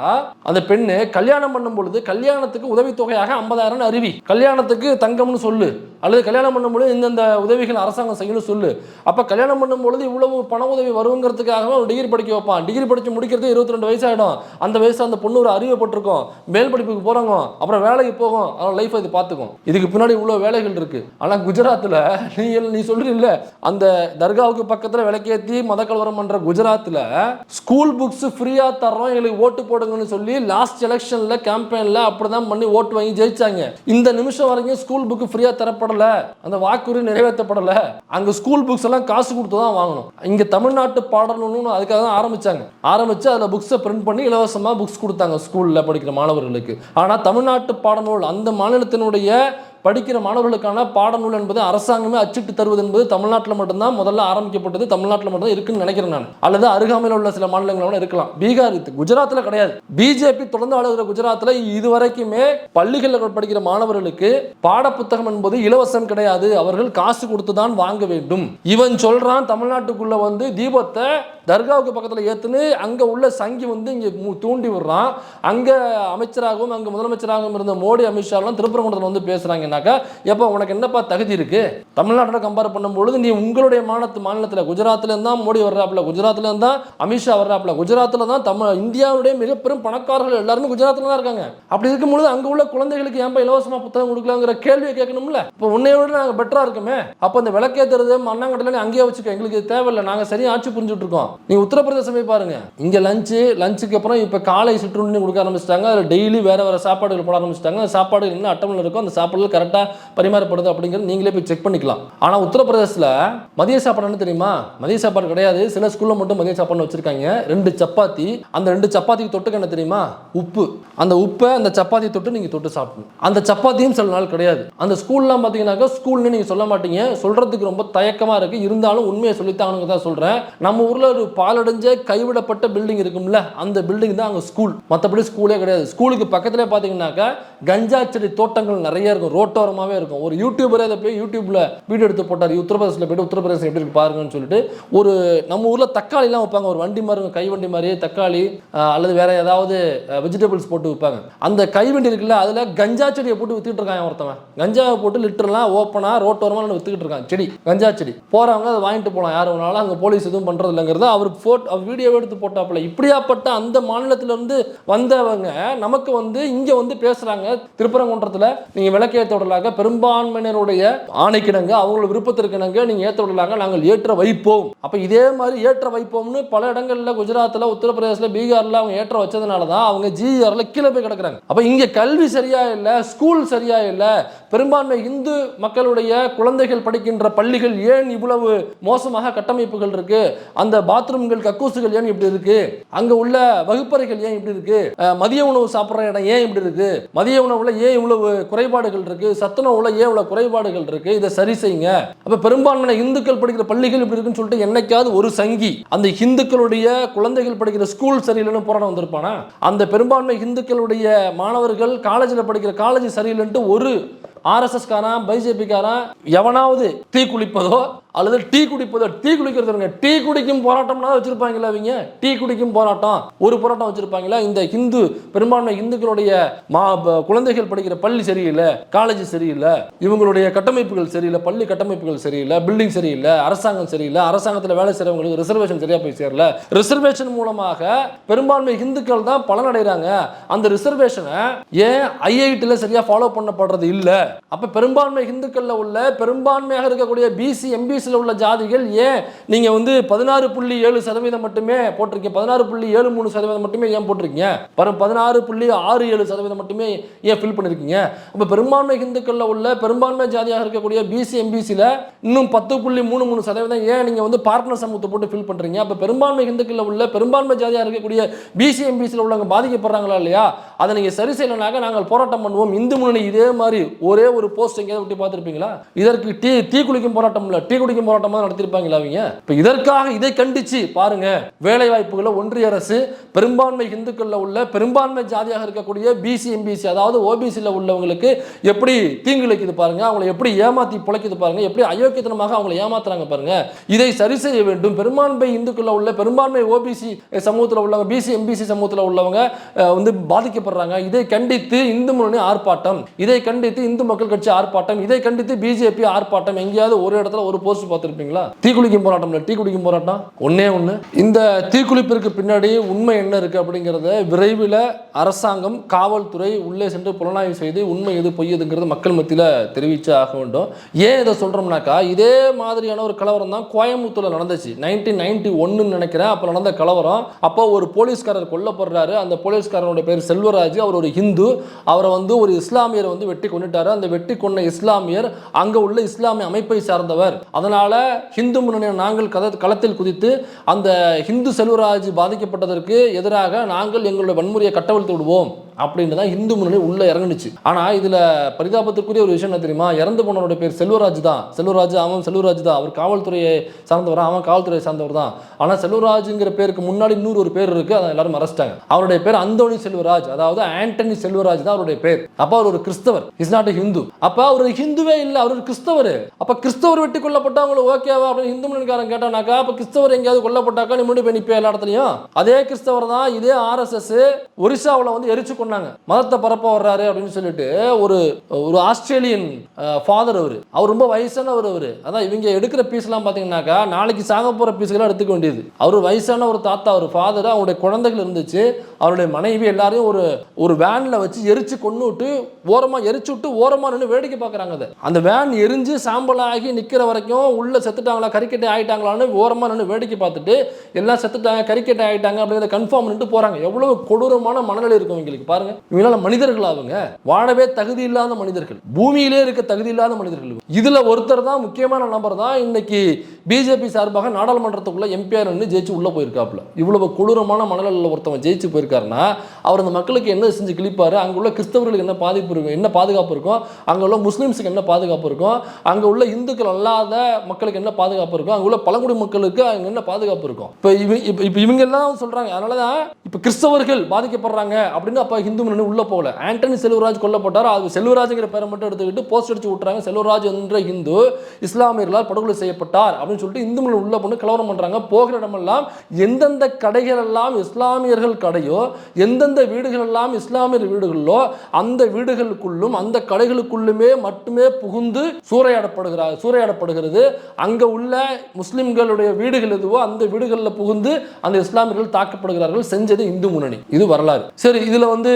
அந்த பெண்ணு கல்யாணம் பண்ணும் பொழுது கல்யாணத்துக்கு உதவித்தொகையாக 50,000 அறிவி, கல்யாணத்துக்கு தங்கம்னு சொல்லு, அல்லது கல்யாணம் பண்ணும்போது இந்த உதவிகள் அரசாங்கம் செய்யணும் சொல்லு. அப்ப கல்யாணம் பண்ணும்பொழுது இவ்வளவு பண உதவி வருங்கிறதுக்காக ஒரு டிகிரி படிக்க வைப்பான். டிகிரி படிச்சு முடிக்கிறது 22 வயசு ஆயிடும். அந்த வயசு அந்த பொண்ணு ஒரு அறிவுப்பட்டிருக்கும், மேல் படிப்புக்கு போறாங்க, அப்புறம் வேலைக்கு போகும், அவன் லைஃப் இது பார்த்துக்கும். இதுக்கு பின்னாடி இவ்வளவு வேலைகள் இருக்கு. ஆனா குஜராத்ல நீ சொல்றீல்ல, அந்த தர்காவுக்கு பக்கத்துல விளக்கேத்தி மத கலவரம் பண்ற குஜராத்ல ஸ்கூல் புக்ஸ் ஃப்ரீயா தர்றோம், எங்களுக்கு ஓட்டு போடுங்கன்னு சொல்லி லாஸ்ட் எலெக்ஷன்ல கேம்பெயின்ல அப்படிதான் பண்ணி ஓட்டு வாங்கி ஜெயிச்சாங்க. இந்த நிமிஷம் வரைக்கும் ஸ்கூல் புக் ஃப்ரீயா தரப்படல, அந்த வாக்குறுதி நிறைவேற்றப்படல. அங்க ஸ்கூல் புக்ஸ் எல்லாம் காசு கொடுத்து தான் வாங்கணும். இங்க தமிழ்நாட்டு பாடணும்னு அதுக்காக தான் ஆரம்பிச்சு அதுல புக்ஸை பிரிண்ட் பண்ணி இலவசமா புக்ஸ் கொடுத்தாங்க ஸ்கூல்ல படிக்கிற மாணவர்களுக்கு. ஆனா தமிழ்நாட்டு பாடநூல் அந்த மாநிலத்தினுடைய படிக்கிற மாணவர்களுக்கான பாடநூல் என்பது அரசாங்கமே அச்சிட்டு தருவது என்பது தமிழ்நாட்டில் மட்டும்தான் முதல்ல ஆரம்பிக்கப்பட்டது, தமிழ்நாட்டில் மட்டும்தான் இருக்குன்னு நினைக்கிறேன் நான். அல்லது அருகாமையில் உள்ள சில மாநிலங்களோட இருக்கலாம். பீகார், குஜராத்தில் கிடையாது. பிஜேபி தொடர்ந்து ஆளுகிற குஜராத்தில் இதுவரைக்குமே பள்ளிகளில் படிக்கிற மாணவர்களுக்கு பாட புத்தகம் என்பது இலவசம் கிடையாது, அவர்கள் காசு கொடுத்து தான் வாங்க வேண்டும். இவன் சொல்றான் தமிழ்நாட்டுக்குள்ள வந்து தீபத்தை தர்காவுக்கு பக்கத்தில் ஏத்துன்னு அங்க உள்ள சங்கி வந்து இங்க தூண்டி விடுறான். அங்க அமைச்சராகவும் அங்க முதலமைச்சராகவும் இருந்த மோடி, அமித்ஷா எல்லாம் திருப்பரங்குன்றத்தில் வந்து பேசுறாங்கன்னாக்கா, எப்ப உனக்கு என்னப்பா தகுதி இருக்கு? தமிழ்நாட்டோட கம்பேர் பண்ணும்பொழுது நீ உங்களுடைய மாநிலத்தில் குஜராத்ல இருந்தா மோடி வர்றாப்புல, குஜராத்ல இருந்தா அமித்ஷா வர்றாப்புல, குஜராத்ல தான் இந்தியாவுடைய மிக பெரும் பணக்காரர்கள் எல்லாருமே குஜராத்ல தான் இருக்காங்க. அப்படி இருக்கும்போது அங்க உள்ள குழந்தைகளுக்கு ஏன் இலவசமா புத்தகம் கொடுக்கலாங்கிற கேள்வியை கேட்கணும்ல. இப்போ உன்னையோட நாங்க பெட்டரா இருக்குமே, அப்ப இந்த விளக்கேத்துறது மண்ணாங்கட்டல அங்கேயே வச்சுக்கோ, எங்களுக்கு தேவையில்லை, நாங்க சரியா ஆட்சி புரிஞ்சுட்டு இருக்கோம். நீ உத்தரப்பிரதேசம் போய் பாருங்க, இங்க லஞ்சுக்கு அப்புறம் இப்ப காலை சிற்றுண்டி கொடுக்க ஆரம்பிச்சிட்டாங்க. அதுல டெய்லி வேற சாப்பாடுகள் போட ஆரம்பிச்சிட்டாங்க. அந்த சாப்பாடு என்ன அட்டவணையில் இருக்கும், அந்த சாப்பாடுகள் கரெக்டா பரிமாறப்படுது அப்படிங்கிறது நீங்களே போய் செக் பண்ணிக்கலாம். ஆனா உத்தரப்பிரதேசத்துல மதிய சாப்பாடு என்ன தெரியுமா? மதிய சாப்பாடு கிடையாது. சில ஸ்கூல்ல மட்டும் மதிய சாப்பாடு வச்சிருக்காங்க. 2 சப்பாத்தி, அந்த 2 சப்பாத்திக்கு தொட்டுக்க என்ன தெரியுமா? உப்பு. அந்த உப்பை அந்த சப்பாத்தி தொட்டு நீங்க தொட்டு சாப்பிடணும். அந்த சப்பாத்தியும் சில நாள் கிடையாது. அந்த ஸ்கூல்லாம் பாத்தீங்கன்னா ஸ்கூல்னு நீங்க சொல்ல மாட்டீங்க, சொல்றதுக்கு ரொம்ப தயக்கமா இருக்கு. இருந்தாலும் உண்மையை சொல்லித்தாங்க தான் சொல்றேன். நம்ம ஊர்ல ஒரு பாலடைஞ்ச கைவிடப்பட்ட பில்டிங் இருக்கும்ல, அந்த பில்டிங் தான் அங்க ஸ்கூல். மற்றபடி ஸ்கூலே கிடையாது. ஸ்கூலுக்கு பக்கத்துல பாத்தீங்கன்னாக்கா கஞ்சா செடி தோட்டங்கள் நிறைய இருக்கும், ரோட்டோரமாவே இருக்கும். ஒரு யூடியூபரே அதை போய் யூடியூப்ல வீடியோ எடுத்து போட்டார். உத்தரப்பிரதேசத்தில் போயிட்டு உத்தரப்பிரதேசம் எப்படி இருக்கு பாருங்கன்னு சொல்லிட்டு, ஒரு நம்ம ஊர்ல தக்காளி எல்லாம் வைப்பாங்க, ஒரு வண்டி மாதிரி கை வண்டி மாதிரி தக்காளி அல்லது வேற ஏதாவது வெஜிடபிள்ஸ் போட்டு விற்பாங்க. அந்த கை வண்டி இருக்குல்ல, அதுல கஞ்சா செடியை போட்டு வித்துட்டு இருக்காங்க ஒருத்தவன். கஞ்சாவை போட்டு லிட்டர்லாம் ஓப்பனா ரோட்டோரமா வித்துக்கிட்டு இருக்காங்க. செடி, கஞ்சா செடி. போறவங்க அதை வாங்கிட்டு போகலாம், யார் வேணாலும். அங்க போலீஸ் எதுவும் பண்றது இல்லைங்கிறத அவர் வீடியோ எடுத்து போட்டாப்புல. இப்படியாப்பட்ட அந்த மாநிலத்திலிருந்து வந்தவங்க நமக்கு வந்து இங்க வந்து பேசுறாங்க. திருப்பரங்குன்றத்துல நீங்க விளக்கேற்ற விடலாங்க, பெரும்பான்மையினருடைய ஆணைக்கிணங்க, அவங்களோட விருப்பத்திற்கிணங்க நீங்க ஏற்ற விடலாங்க, நாங்கள் ஏற்ற வைப்போம். அப்ப இதே மாதிரி ஏற்ற வைப்போம்னு பல இடங்கள்ல குஜராத்ல, உத்தரப்பிரதேசல, பீகார்ல அவங்க ஏற்ற வச்சதுனாலதான் அவங்க ஜிஆர்ல கீழே போய் கிடக்குறாங்க. அப்ப இங்க கல்வி சரியா இல்ல, ஸ்கூல் சரியா இல்ல, பெரும்பான்மை இந்து மக்களுடைய குழந்தைகள் படிக்கின்ற பள்ளிகள் ஏன் இவ்வளவு மோசமாக கட்டமைப்புகள் இருக்கு, அந்த பாத்ரூம்கள் கக்கூசுகள் ஏன் இப்படி இருக்கு, அங்க உள்ள வகுப்பறைகள் ஏன் இப்படி இருக்கு, மதிய உணவு சாப்பிடுற இடம் ஏன் இப்படி இருக்கு, மதிய உணவுல ஏன் இவ்வளவு குறைபாடுகள் இருக்கு, சத்துணவுல ஏன் இவ்வளவு குறைபாடுகள் இருக்கு, இதை சரி செய்யுங்க. அப்ப பெரும்பான்மையான இந்துக்கள் படிக்கிற பள்ளிகள் இப்படி இருக்குன்னு சொல்லிட்டு என்னைக்காவது ஒரு சங்கி அந்த இந்துக்களுடைய குழந்தைகள் படிக்கிற ஸ்கூல் சரியில்லைன்னு போராட்டம் வந்திருப்பானா? அந்த பெரும்பான்மை இந்துக்களுடைய மாணவர்கள் காலேஜில் படிக்கிற காலேஜ் சரியில்லைன்ட்டு ஒரு ஆர்எஸ்எஸ் காரன், பிஜேபி காரன் எவனாவது தீ குளிப்பதோ அல்லது டீ குடிப்பதோ, டீ குடிக்கிறது, டீ குடிக்கும் போராட்டம்னா வச்சிருப்பாங்களா அவங்க? டீ குடிக்கும் போராட்டம் ஒரு போராட்டம் வச்சிருப்பாங்களா? இந்த இந்து பெரும்பான்மை இந்துக்களுடைய குழந்தைகள் படிக்கிற பள்ளி சரியில்லை, காலேஜ் சரியில்லை, இவங்களுடைய கட்டமைப்புகள் சரியில்லை, பள்ளி கட்டமைப்புகள் சரியில்லை, பில்டிங் சரியில்லை, அரசாங்கம் சரியில்லை, அரசாங்கத்தில் வேலை செய்யறவங்களுக்கு ரிசர்வேஷன் சரியா போய் சேரல, ரிசர்வேஷன் மூலமாக பெரும்பான்மை இந்துக்கள் தான் பலனடைறாங்க. அந்த ரிசர்வேஷனை ஏன் ஐஐடியில் சரியா ஃபாலோ பண்ணப்படுறது இல்லை? அப்ப பெரும்பான்மை இந்துக்கள்ல உள்ள பெரும்பான்மையாக இருக்கக்கூடிய பிசி எம்பிசில உள்ள ஜாதிகள் ஏன் நீங்க வந்து 16.7% மட்டுமே போட்டிருக்கீங்க, 16.73% மட்டுமே ஏன் போட்டிருக்கீங்க, 16.67% மட்டுமே ஏன் ஃபில் பண்ணிருக்கீங்க? அப்ப பெரும்பான்மை இந்துக்கள்ல உள்ள பெரும்பான்மை ஜாதியாக இருக்கக்கூடிய பிசி எம்பிசில இன்னும் 10.33% ஏன் நீங்க வந்து பார்ட்னர் சமூகத்தை போட்டு ஃபில் பண்றீங்க? அப்ப பெரும்பான்மை இந்துக்கள்ல உள்ள பெரும்பான்மை ஜாதியாக இருக்கக்கூடிய பிசி எம்பிசில உள்ளவங்க பாதிக்கப்படுறாங்களா இல்லையா? அதை நீங்க சரி செய்யலனாக நாங்கள் போராட்டம் பண்ணுவோம். இந்து முன்னணி இதே மாதிரி ஒரே ஒரு போஸ்ட் எங்கேயாவது விட்டு பார்த்திருப்பீங்களா? இதற்கு டீ குடிக்கும் போராட்டம் இல்ல, டீ குடிக்கும் போராட்டமா நடத்திருப்பாங்களா அவங்க? இப்ப இதற்காக இதை கண்டிச்சு பாருங்க, வேலை வாய்ப்புகளை ஒன்றிய அரசு பெரும்பான்மை இந்துக்கள்ல உள்ள பெரும்பான்மை ஜாதியாக இருக்கக்கூடிய பிசி எம்பிசி அதாவது ஓபிசில உள்ளவங்களுக்கு எப்படி தீங்கிழைக்குது பாருங்க, அவங்களை எப்படி ஏமாத்தி பிழைக்குது பாருங்க, எப்படி அயோக்கியத்தனமாக அவங்களை ஏமாத்துறாங்க பாருங்க. இதை சரி செய்ய வேண்டும். பெரும்பான்மை இந்துக்கள்ல உள்ள பெரும்பான்மை ஓபிசி சமூகத்தில் உள்ளவங்க, பிசி எம்பிசி சமூகத்தில் உள்ளவங்க வந்து பாதிக்கப்படுறாங்க. இதை கண்டித்து இந்து முன்னணி ஆர்ப்பாட்டம், இதை கண்டித்து இந்து மக்கள் கட்சி ஆர்ப்பாட்டம், இதை கண்டித்து பிஜேபி ஆர்ப்பாட்டம். எங்கேயாவது ஒரு இடத்துல ஒரு போஸ்ட் பார்த்திருப்பீங்களா? தீக்குளிக்கும் போராட்டம் இல்ல, டீ குடிக்கும் போராட்டம் ஒன்னே ஒண்ணு. இந்த தீக்குளிப்பிற்கு பின்னாடி உண்மை என்ன இருக்கு அப்படிங்கறத விரைவில் அரசாங்கம், காவல்துறை உள்ளே சென்று புலனாய்வு செய்து உண்மை எது பொய் எதுங்கிறது மக்கள் மத்தியில தெரிவிச்சு ஆக வேண்டும். ஏன் இதை சொல்றோம்னாக்கா, இதே மாதிரியான ஒரு கலவரம் தான் கோயம்புத்தூர்ல நடந்துச்சு 1991 நினைக்கிறேன். அப்ப நடந்த கலவரம், அப்போ ஒரு போலீஸ்காரர் கொல்லப்படுறாரு. அந்த போலீஸ்காரனுடைய பேர் செல்வராஜ். அவர் ஒரு ஹிந்து. அவரை வந்து ஒரு இஸ்லாமியர் வந்து வெட்டி கொண்டுட்டாரு. அந்த வெட்டி கொண்ட இஸ்லாமியர் அங்க உள்ள இஸ்லாமிய அமைப்பை சார்ந்தவர். அதனால ஹிந்து முன்னணி நாங்கள் களத்தில் குதித்து அந்த ஹிந்து செல்வராஜ் பாதிக்கப்பட்டதற்கு எதிராக நாங்கள் எங்களுடைய வன்முறையை கட்டவிழ்த்து விடுவோம் அப்படின்னு தான் இந்து முன்னணி உள்ள இறங்குனுச்சு. ஆனா இதுல பரிதாபத்துக்குரிய ஒரு விஷயம் என்ன தெரியுமா, இறந்து போனவருடைய பேர் செல்வராஜ் தான். அவன் செல்வராஜ் தான், அவர் காவல்துறையை சார்ந்தவர், அவன் காவல்துறையை சார்ந்தவர் தான். ஆனா செல்வராஜ்ங்கிற பேருக்கு முன்னாடி இன்னொரு ஒரு பேர் இருக்கு, அதை எல்லாரும் மறைச்சிட்டாங்க. அவருடைய பேர் அந்தோணி செல்வராஜ், அதாவது ஆண்டனி செல்வராஜ் தான் அவருடைய பேர். அப்ப அவர் ஒரு கிறிஸ்தவர், இஸ் நாட் a ஹிந்து. அப்ப அவர் ஹிந்துவே இல்ல, அவர் ஒரு கிறிஸ்தவர். அப்ப கிறிஸ்தவர் வெட்டி கொல்லப்பட்டவங்க ஓகேவா அப்படின்னு இந்து முன்னணிக்காரன் கேட்டானாக்கா, அப்ப கிறிஸ்தவர் எங்கேயாவது கொல்லப்பட்டாக்கா நீ முன்னாடி போய் நிப்பே எல்லா இடத்துலயும். அதே கிறிஸ்தவர் தான் இதே RSS ஒரிசாவில் வந்து எரிச்சு கொண்டாங்க, மதத்தை பரப்ப வர்றாரு அப்படின்னு சொல்லிட்டு ஒரு ஆஸ்திரேலியன் ஃபாதர். அவர் ரொம்ப வயசானவர். அதான் இவங்க எடுக்கிற பீஸ்லாம் பார்த்தீங்கன்னாக்கா நாளைக்கு சாக போகிற பீஸ்களாக எடுத்துக்க வேண்டியது. அவர் வயசான ஒரு தாத்தா, ஒரு ஃபாதர், அவருடைய குழந்தைகள் இருந்துச்சு, அவருடைய மனைவி எல்லாரையும் ஒரு வேனில் வச்சு எரிச்சு கொண்டுட்டு ஓரமாக நின்று வேடிக்கை பார்க்குறாங்க. அந்த வேன் எரிஞ்சு சாம்பலாகி நிற்கிற வரைக்கும் உள்ள செத்துட்டாங்களா கறிக்கட்டை ஆகிட்டாங்களான்னு ஓரமாக நின்று வேடிக்கை பார்த்துட்டு எல்லாம் செத்துட்டாங்க கறிக்கட்டை ஆகிட்டாங்க அப்படிங்கிறத கன்ஃபார்ம் பண்ணிட்டு போகிறாங்க. எவ்வளவு கொடூரமான மனநிலை இருக்கும் இவங்களுக்கு பாருங்க. இவங்களால மனிதர்கள் ஆகுங்க, வாழவே தகுதி இல்லாத மனிதர்கள், பூமியிலே இருக்க தகுதி இல்லாத மனிதர்கள். இதுல ஒருத்தர் தான், முக்கியமான நபர் தான் இன்னைக்கு பிஜேபி சார்பாக நாடாளுமன்றத்துக்குள்ள எம்பிஆர் ஜெயிச்சு உள்ள போயிருக்காப்ல. இவ்வளவு கொடூரமான மனநிலையில் ஒருத்தவங்க ஜெயிச்சு போயிருக்காருன்னா அவர் அந்த மக்களுக்கு என்ன செஞ்சு கிழிப்பாரு, அங்க உள்ள கிறிஸ்தவர்களுக்கு என்ன பாதிப்பு இருக்கும், என்ன பாதுகாப்பு இருக்கும், அங்க உள்ள முஸ்லிம்ஸுக்கு என்ன பாதுகாப்பு இருக்கும், அங்க உள்ள இந்துக்கள் அல்லாத மக்களுக்கு என்ன பாதுகாப்பு இருக்கும், அங்க உள்ள பழங்குடி மக்களுக்கு அங்க என்ன பாதுகாப்பு இருக்கும். இப்ப இவங்க எல்லாம் சொல்றாங்க. அதனாலதான் இப்ப கிறிஸ்தவர்கள் பாதிக்கப்படுறாங்க அப்படின்னு அப்ப இந்து முன்னணி உள்ள போகல. ஆண்டனி செல்வராஜ் கொல்லப்பட்டார், அது செல்வராஜ்ங்கிற பேரை மட்டும் எடுத்துக்கிட்டு போஸ்ட் அடிச்சு விட்டுறாங்க, செல்வராஜ் என்ற இந்து இஸ்லாமியர்களால் படுகொலை செய்யப்பட்டார் அப்படின்னு சொல்லிட்டு இந்து முன்னணி உள்ள பொண்ணு கலவரம் பண்றாங்க. போகிற இடமெல்லாம் எந்தெந்த கடைகள் எல்லாம் இஸ்லாமியர்கள் கடையோ, எந்தெந்த வீடுகள் எல்லாம் இஸ்லாமியர் வீடுகளோ, அந்த வீடுகளுக்குள்ளும் அந்த கடைகளுக்குள்ளுமே மட்டுமே புகுந்து சூறையாடப்படுகிறது. அங்க உள்ள முஸ்லிம்களுடைய வீடுகள் எதுவோ அந்த வீடுகளில் புகுந்து அந்த இஸ்லாமியர்கள் தாக்கப்படுகிறார்கள். செஞ்சது இந்து முன்னணி. இது வரலாறு. சரி, இதுல வந்து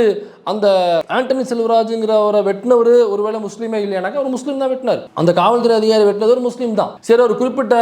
அந்த ஆண்டனி செல்வராஜ்ங்கிறவரை வெட்டினவர் ஒருவேளை முஸ்லீமே இல்லையானாக்கா ஒரு முஸ்லீம் தான் வெட்டினார். அந்த காவல்துறை அதிகாரி வெட்டினது ஒரு முஸ்லீம் தான். சரி, ஒரு குறிப்பிட்ட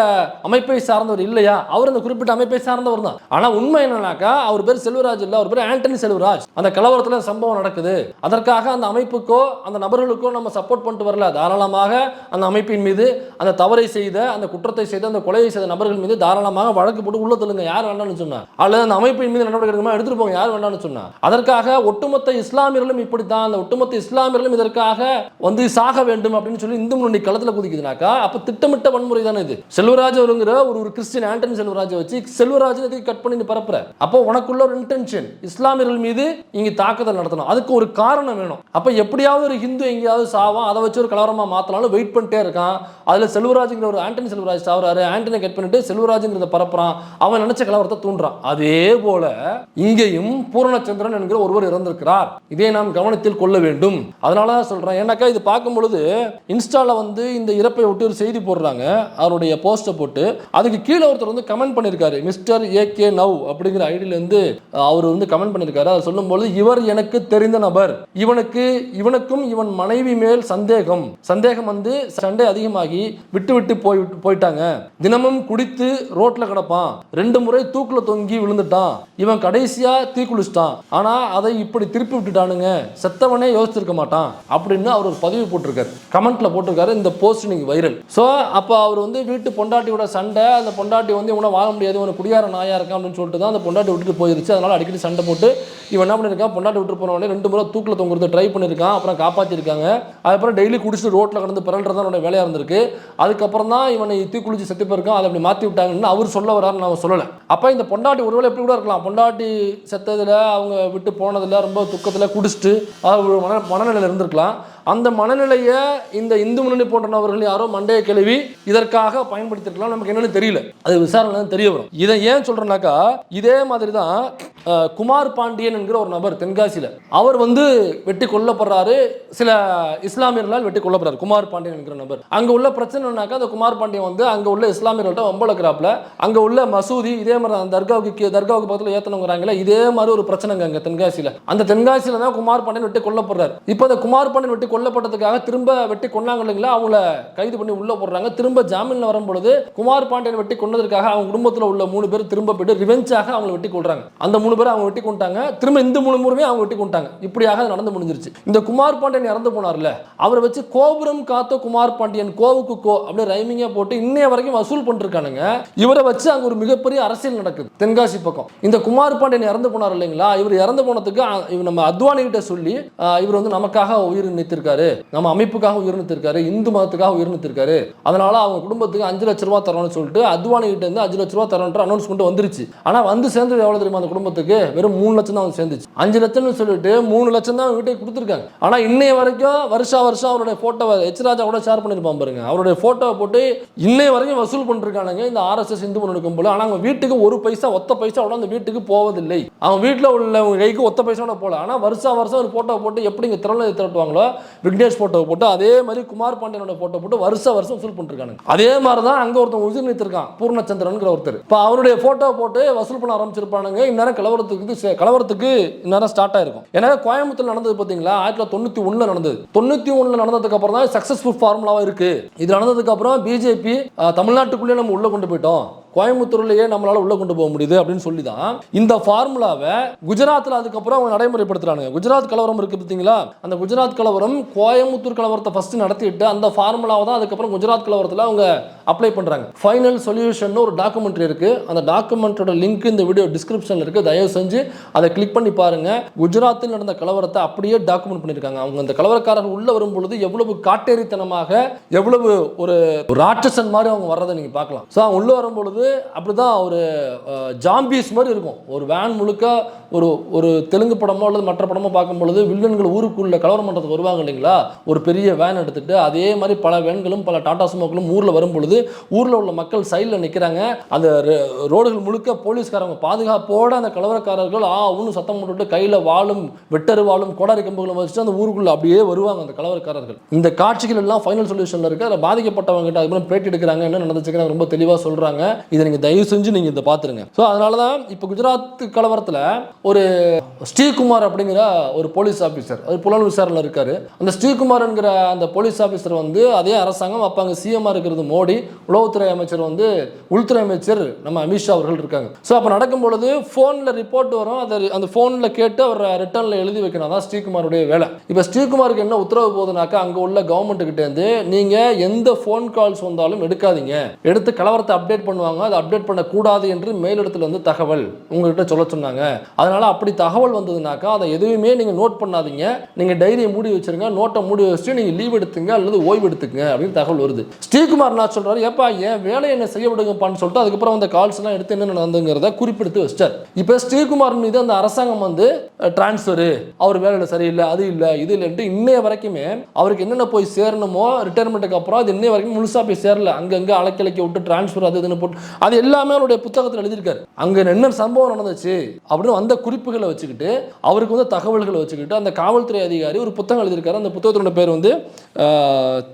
அமைப்பை சார்ந்தவர் இல்லையா, அவர் அந்த குறிப்பிட்ட அமைப்பை சார்ந்தவர் தான். ஆனா உண்மை என்னன்னாக்கா அவர் பேர் செல்வராஜ் இல்ல, அவர் பேர் ஆண்டனி செல்வராஜ். அந்த கலவரத்துல சம்பவம் நடக்குது, அதற்காக அந்த அமைப்புக்கோ அந்த நபர்களுக்கோ நம்ம சப்போர்ட் பண்ணிட்டு வரல. தாராளமாக அந்த அமைப்பின் மீது, அந்த தவறை செய்த, அந்த குற்றத்தை செய்த, அந்த கொலையை செய்த நபர்கள் மீது தாராளமாக வழக்கு போட்டு உள்ள தள்ளுங்க, யார் வேண்டாம்னு சொன்னா, அல்லது அந்த அமைப்பின் மீது நடவடிக்கை எடுத்துட்டு போங்க, யார் வேண்டாம்னு சொன்னா. அதற்காக ஒட்டுமொத்த இஸ்லாமியர்களும் இப்படித்தான், அந்த ஒட்டுமொத்த இஸ்லாமியர்களும் இதற்காக வந்து சாக வேண்டும் அப்படின்னு சொல்லி இந்து முன்னணி களத்துல குதிக்குதுனாக்கா அப்ப திட்டமிட்ட வன்முறை தானே இது. செல்வராஜ் அவருங்கிற ஒரு கிறிஸ்டியன் ஆண்டனி செல்வராஜ் வச்சு செல்வராஜ் கட் பண்ணி பரப்புற, அப்போ உனக்குள்ள ஒரு இன்டென்ஷன் இஸ்லாமியர்கள் மீது இங்க தாக்குதல் நடத்தணும், அதுக்கு ஒரு காரணம் வேணும். அப்ப எப்படியாவது ஒரு ஹிந்து எங்கேயாவது சாவான், அதை வச்சு ஒரு கலவரமா மாத்தலாம்னு வெயிட் பண்ணிட்டே இருக்கான். அதுல செல்வராஜ்ங்கிற ஒரு ஆண்டனி செல்வராஜ் சாவறாரு, ஆண்டனி கட் பண்ணிட்டு செல்வராஜ்ங்கிறத பரப்புறான், அவன் நினைச்ச கலவரத்தை தூண்டுறான். அதே போல இங்கேயும் பூரணச்சந்திரன் என்கிற ஒருவர் இறந்திருக்கிறார், இதை நாம் கவனத்தில் கொள்ள வேண்டும். அதனால தான் சொல்றேன். ஏன்னாக்கா இது பார்க்கும் பொழுது இன்ஸ்டால வந்து இந்த இறப்பை ஒட்டி ஒரு செய்தி போடுறாங்க, அவருடைய போஸ்ட்டை போட்டு அதுக்கு கீழே ஒருத்தர் வந்து கமெண்ட் பண்ணியிருக்காரு, மிஸ்டர் AK நவ் அப்படிங்கிற ஐடியில இருந்து அவர் வந்து கமெண்ட் பண்ணியிருக்காரு. அதை சொல்லும்போது இவர் எனக்கு தெரிந்த நபர், இவனுக்கும் இவன் மனைவி மேல் சந்தேகம் வந்து சண்டை அதிகமாகி விட்டு போயிட்டாங்க, தினமும் குடித்து ரோட்ல கிடப்பான், 2 முறை தூக்குல தொங்கி விழுந்துட்டான், இவன் கடைசியா தீக்குளிச்சிட்டான், ஆனா அதை இப்படி திருப்பி விட்டுட்டானுங்க, செத்தவனே யோசிச்சிருக்க மாட்டான் அப்படின்னு அவர் ஒரு பதிவு போட்டிருக்காரு, கமெண்ட்ல போட்டிருக்காரு. இந்த போஸ்ட் நீங்க வைரல். ஸோ அப்போ அவர் வந்து வீட்டு பொண்டாட்டியோட சண்டை, அந்த பொண்டாட்டி வந்து இவனை வாழ முடியாது, இவனை குடியார நாயா இருக்கான் அப்படின்னு சொல்லிட்டு தான் அந்த பொண்டாட்டி விட்டுட்டு போயிருச்சு. அதனால அடிக்கடி சண்டை போட்டு இவன் என்ன பண்ணிருக்கான், பொண்டாட்டி விட்டு போனவனே 2 முறை தூக்கில் தொங்குறது ட்ரை பண்ணியிருக்கான், அப்புறம் காப்பாற்றிருக்காங்க. அதுக்கப்புறம் டெய்லி குடிச்சிட்டு ரோட்டில் கடந்து பிறல்றதான் வேலையாக இருந்திருக்கு. அதுக்கப்புறம் தான் இவனை தீக்குளிச்சு செத்து போயிருக்கான், அதை அப்படி மாற்றி விட்டாங்கன்னு அவர் சொல்ல வரான்னு நான் சொல்லலை. அப்போ இந்த பொண்டாட்டி ஒருவேளை எப்படி கூட இருக்கலாம், பொண்டாட்டி செத்ததில் அவங்க விட்டு போனதில் ரொம்ப துக்கத்தில் குடிச்சிட்டு மனநிலையில் இருந்திருக்கலாம். அந்த மனநிலையை இந்த இந்து முன்னணி போன்ற நபர்கள் யாரோ மண்டையை கிளவி இதற்காக பயன்படுத்திருக்கலாம், நமக்கு என்னன்னு தெரியல, அது விசாரணை தெரிய வரும். இதை ஏன் சொல்றேன்னாக்கா இதே மாதிரி தான் குமார் பாண்டியன் என்கிற ஒரு நபர் தென்காசியில் அவர் வந்து வெட்டி கொல்லப்படுறாரு, சில இஸ்லாமியர்களால் வெட்டி கொல்லப்படுறாரு. குமார் பாண்டியன் என்கிற நபர் அங்கே உள்ள பிரச்சனைனாக்கா அந்த குமார் பாண்டியன் வந்து அங்கே உள்ள இஸ்லாமியர்கள்ட்ட வம்பளக்கிறாப்புல, அங்கே உள்ள மசூதி இதே மாதிரி அந்த தர்காவுக்கு பக்கத்தில் ஏற்றணுங்கிறாங்களே, இதே மாதிரி ஒரு பிரச்சனைங்க அங்கே தென்காசியில். அந்த தென்காசியில் தான் குமார் பாண்டியன் வெட்டி கொல்லப்படுறாரு. இப்போ அந்த குமார் பாண்டியன் வெட்டி கொல்லப்பட்டதுக்காக திரும்ப வெட்டி கொண்டாங்க இல்லைங்களா, அவங்கள கைது பண்ணி உள்ள போடுறாங்க. திரும்ப ஜாமீன்ல வரும்பொழுது குமார் பாண்டியன் வெட்டி கொண்டதற்காக அவங்க குடும்பத்தில் உள்ள 3 பேர் திரும்ப போயிட்டு ரிவெஞ்சாக அவங்க வெட்டி கொள்றாங்க. அந்த 3 பேர் அவங்க வெட்டி கொண்டாங்க, திரும்ப இந்த 3 முறையுமே அவங்க வெட்டி கொண்டாங்க. இப்படியாக நடந்து முடிஞ்சிருச்சு. இந்த குமார் பாண்டியன் இறந்து போனார்ல, அவரை வச்சு கோபுரம் காத்த குமார் பாண்டியன், கோவுக்கு கோ அப்படியே ரைமிங்கா போட்டு இன்னைய வரைக்கும் வசூல் பண்ணிருக்கானுங்க. இவரை வச்சு அங்க ஒரு மிகப்பெரிய அரசியல் நடக்குது தென்காசி பக்கம். இந்த குமார் பாண்டியன் இறந்து போனார் இல்லைங்களா, இவர் இறந்து போனதுக்கு நம்ம அத்வானி கிட்ட சொல்லி இவர் வந்து நமக்காக உயிர் நீத்திருக்காரு, நம்ம அமைப்புக்காக உயிர் நீத்திருக்காரு, இந்து மதத்துக்காக உயிர் நீத்திருக்காரு, அதனால அவங்க குடும்பத்துக்கு 5 லட்சம் ரூபாய் தரணும்னு சொல்லிட்டு அத்வானி கிட்ட இருந்து 5 லட்சம் ரூபாய் தரணுன்ற அனௌன்ஸ்மெண்ட் வந்துருச்சு. ஆனா வந்து சேர்ந்தது எவ்வளவு தெரியுமா, அந்த குடும்பத்துக்கு வெறும் 3 லட்சம் தான் வந்து சேர்ந்துச்சு. 5 லட்சம்னு சொல்லிட்டு 3 லட்சம் தான் வீட்டுக்கு கொடுத்துருக்காங்க. ஆனா இன்னைய வரைக்கும் வருஷம் அவருடைய போட்டோவை எச் ராஜா கூட ஷேர் பண்ணிருப்பான் பாருங்க, அவருடைய போட்டோவை போட்டு இன்னைய வரைக்கும் வசூல் பண்ணிருக்கானுங்க இந்த RSS இந்து முன்னெடுக்கும் போல. ஆனா அவங்க வீட்டுக்கு ஒரு பைசா ஒத்த பைசா கூட அந்த வீட்டுக்கு போவதில்லை. அவங்க வீட்டில் உள்ள கைக்கு ஒத்த பைசா போல. ஆனா வருஷம் ஒரு போட்டோ போட்டு எப்படி இங்க திரளை திரட்டுவாங்களோ விக்னேஷ் போட்டோ போட்டு அதே மாதிரி குமார் பாண்டியனோட போட்டோ போட்டு வருஷம் வசூல் பண்ணிருக்காங்க. அதே மாதிரி தான் அங்க ஒருத்தன் உயிர் நீத்திருக்கான் பூர்ணச்சந்திரன் ஒருத்தர். இப்ப அவருடைய போட்டோ போட்டு வசூல் பண்ண ஆரம்பிச்சிருப்பானுங்க. இந்நேரம் கலவரத்துக்கு இந்நேரம் ஸ்டார்ட் ஆயிருக்கும். ஏன்னா கோயம்புத்தூர் நடந்தது பாத்தீங்களா, 1991 நடந்தது. 91 நடந்ததுக்கு அப்புறம் தான் சக்சஸ்ஃபுல் ஃபார்முலாவா இருக்கு. இது நடந்ததுக்கு அப்புறம் பிஜேபி தமிழ்நாட்டுக்குள்ளே நம்ம உள்ள கொண்டு போயிட்டோம், கோயம்புத்தூர்லயே நம்மளால உள்ள கொண்டு போக முடியுது அப்படின்னு சொல்லி தான் இந்த ஃபார்முலாவை குஜராத்தில் அதுக்கப்புறம் அவங்க நடைமுறைப்படுத்துறாங்க. குஜராத் கலவரம் இருக்கு பார்த்தீங்களா, அந்த குஜராத் கலவரம் கோயம்புத்தூர் கலவரத்தை ஃபர்ஸ்ட் நடத்திட்டு அந்த ஃபார்முலாவை தான் அதுக்கப்புறம் குஜராத் கலவரத்தில் அவங்க அப்ளை பண்றாங்க. ஃபைனல் சொல்யூஷன் ஒரு டாக்குமெண்ட்ரி இருக்கு. அந்த டாக்குமெண்ட்டோட லிங்க் இந்த வீடியோ டிஸ்கிரிப்ஷன்ல இருக்கு, தயவு செஞ்சு அதை கிளிக் பண்ணி பாருங்க. குஜராத்தில் நடந்த கலவரத்தை அப்படியே டாக்குமெண்ட் பண்ணியிருக்காங்க. அவங்க அந்த கலவரக்காரர்கள் உள்ள வரும் பொழுது எவ்வளவு காட்டேரித்தனமாக, எவ்வளவு ஒரு ராட்சசன் மாதிரி அவங்க வர்றதை நீங்க பார்க்கலாம். ஸோ அவங்க உள்ள வரும் பொழுது அப்படிதான் ஒரு ஜாம்பிஸ் மாதிரி இருக்கும். ஒரு வேன் முழுக்க ஒரு தெலுங்கு படமோ அல்லது மற்ற படமோ பார்க்கும் பொழுது வில்லன்கள் ஊருக்குள்ள கலவரம் பண்ணுறதுக்கு வருவாங்க இல்லைங்களா, ஒரு பெரிய வேன் எடுத்துட்டு அதே மாதிரி பல வேன்களும் பல டாடா சுமோக்களும் ஊரில் வரும் பொழுது ஊரில் உள்ள மக்கள் சைடில் நிற்கிறாங்க. அந்த ரோடுகள் முழுக்க போலீஸ்காரங்க பாதுகாப்போட அந்த கலவரக்காரர்கள் ஒன்று சத்தம் போட்டுட்டு கையில் வாளும் வெட்டரு வாளும் கோடாரி கம்புகளும் வச்சுட்டு அந்த ஊருக்குள்ள அப்படியே வருவாங்க அந்த கலவரக்காரர்கள். இந்த காட்சிகள் எல்லாம் ஃபைனல் சொல்யூஷன்ல இருக்கு. அதில் பாதிக்கப்பட்டவங்க கிட்ட அதுக்கப்புறம் பேட்டி எடுக்கிறாங்க, என்ன நடந்துச்சுன்னு ரொம்ப தெளிவாக சொல்றாங்க. இதை நீங்க தயவு செஞ்சு நீங்க இதை பார்த்துருங்க. ஸோ அதனால தான் இப்போ குஜராத் கலவரத்தில் ஒரு ஸ்ரீகுமார் அப்படிங்கிற ஒரு போலீஸ் ஆஃபீஸர், அது புலன் விசாரணையில் இருக்காரு. அந்த ஸ்ரீகுமார் என்கிற அந்த போலீஸ் ஆஃபீஸர் வந்து அதே அரசாங்கம், அப்போ அங்கே சிஎம்ஆ இருக்கிறது மோடி, உளவுத்துறை அமைச்சர் வந்து உள்துறை அமைச்சர் நம்ம அமித்ஷா அவர்கள் இருக்காங்க. ஸோ அப்போ நடக்கும் பொழுது ஃபோனில் ரிப்போர்ட் வரும், அதை அந்த ஃபோனில் கேட்டு அவர் ரிட்டர்னில் எழுதி வைக்கணும். அதான் ஸ்ரீகுமாருடைய வேலை. இப்போ ஸ்ரீகுமாருக்கு என்ன உத்தரவு போகுதுனாக்கா, அங்கே உள்ள கவர்மெண்ட் கிட்டேருந்து நீங்கள் எந்த ஃபோன் கால்ஸ் வந்தாலும் எடுக்காதீங்க, எடுத்து கலவரத்தை அப்டேட் பண்ணுவாங்க, அதை அப்டேட் பண்ணக்கூடாது என்று மேலிடத்தில் வந்து தகவல் உங்ககிட்ட சொல்ல சொன்னாங்க. அதனால அப்படி தகவல் வந்ததுனாக்கா அதை எதுவுமே நீங்க நோட் பண்ணாதீங்க, நீங்க டைரியை மூடி வச்சிருங்க, நோட்டை மூடி வச்சுட்டு நீங்க லீவ் எடுத்துங்க அல்லது ஓய்வு எடுத்துங்க அப்படின்னு தகவல் வருது. ஸ்ரீகுமார் நான் சொல்றாரு, ஏப்பா என் வேலையை என்ன செய்ய விடுங்கப்பான்னு சொல்லிட்டு அதுக்கப்புறம் அந்த கால்ஸ் எல்லாம் எடுத்து என்ன நடந்துங்கிறத குறிப்பிடுத்து வச்சார். இப்போ ஸ்ரீகுமார் மீது அந்த அரசாங்கம் வந்து டிரான்ஸ்ஃபர், அவர் வேலையில் சரியில்லை, அது இல்லை, இது இல்லைன்ட்டு இன்னைய வரைக்குமே அவருக்கு என்னென்ன போய் சேரணுமோ ரிட்டையர்மெண்ட்டுக்கு அப்புறம் அது இன்னைய வரைக்கும் முழுசா போய் சேரல. அங்கங்க அலக்கலைக்க விட்டு டிரான்ஸ்ஃபர் அது இதுன்னு போட்டு அது எல்லாமே அவருடைய புத்தகத்தில் எழுதியிருக்காரு. அங்க என்ன சம்பவம் நடந்துச்சு அப்படின்னு அந்த குறிப்புகளை வச்சுக்கிட்டு அவருக்கு வந்து தகவல்களை வச்சுக்கிட்டு அந்த காவல்துறை அதிகாரி ஒரு புத்தகம் எழுதியிருக்காரு. அந்த புத்தகத்தோட பேர் வந்து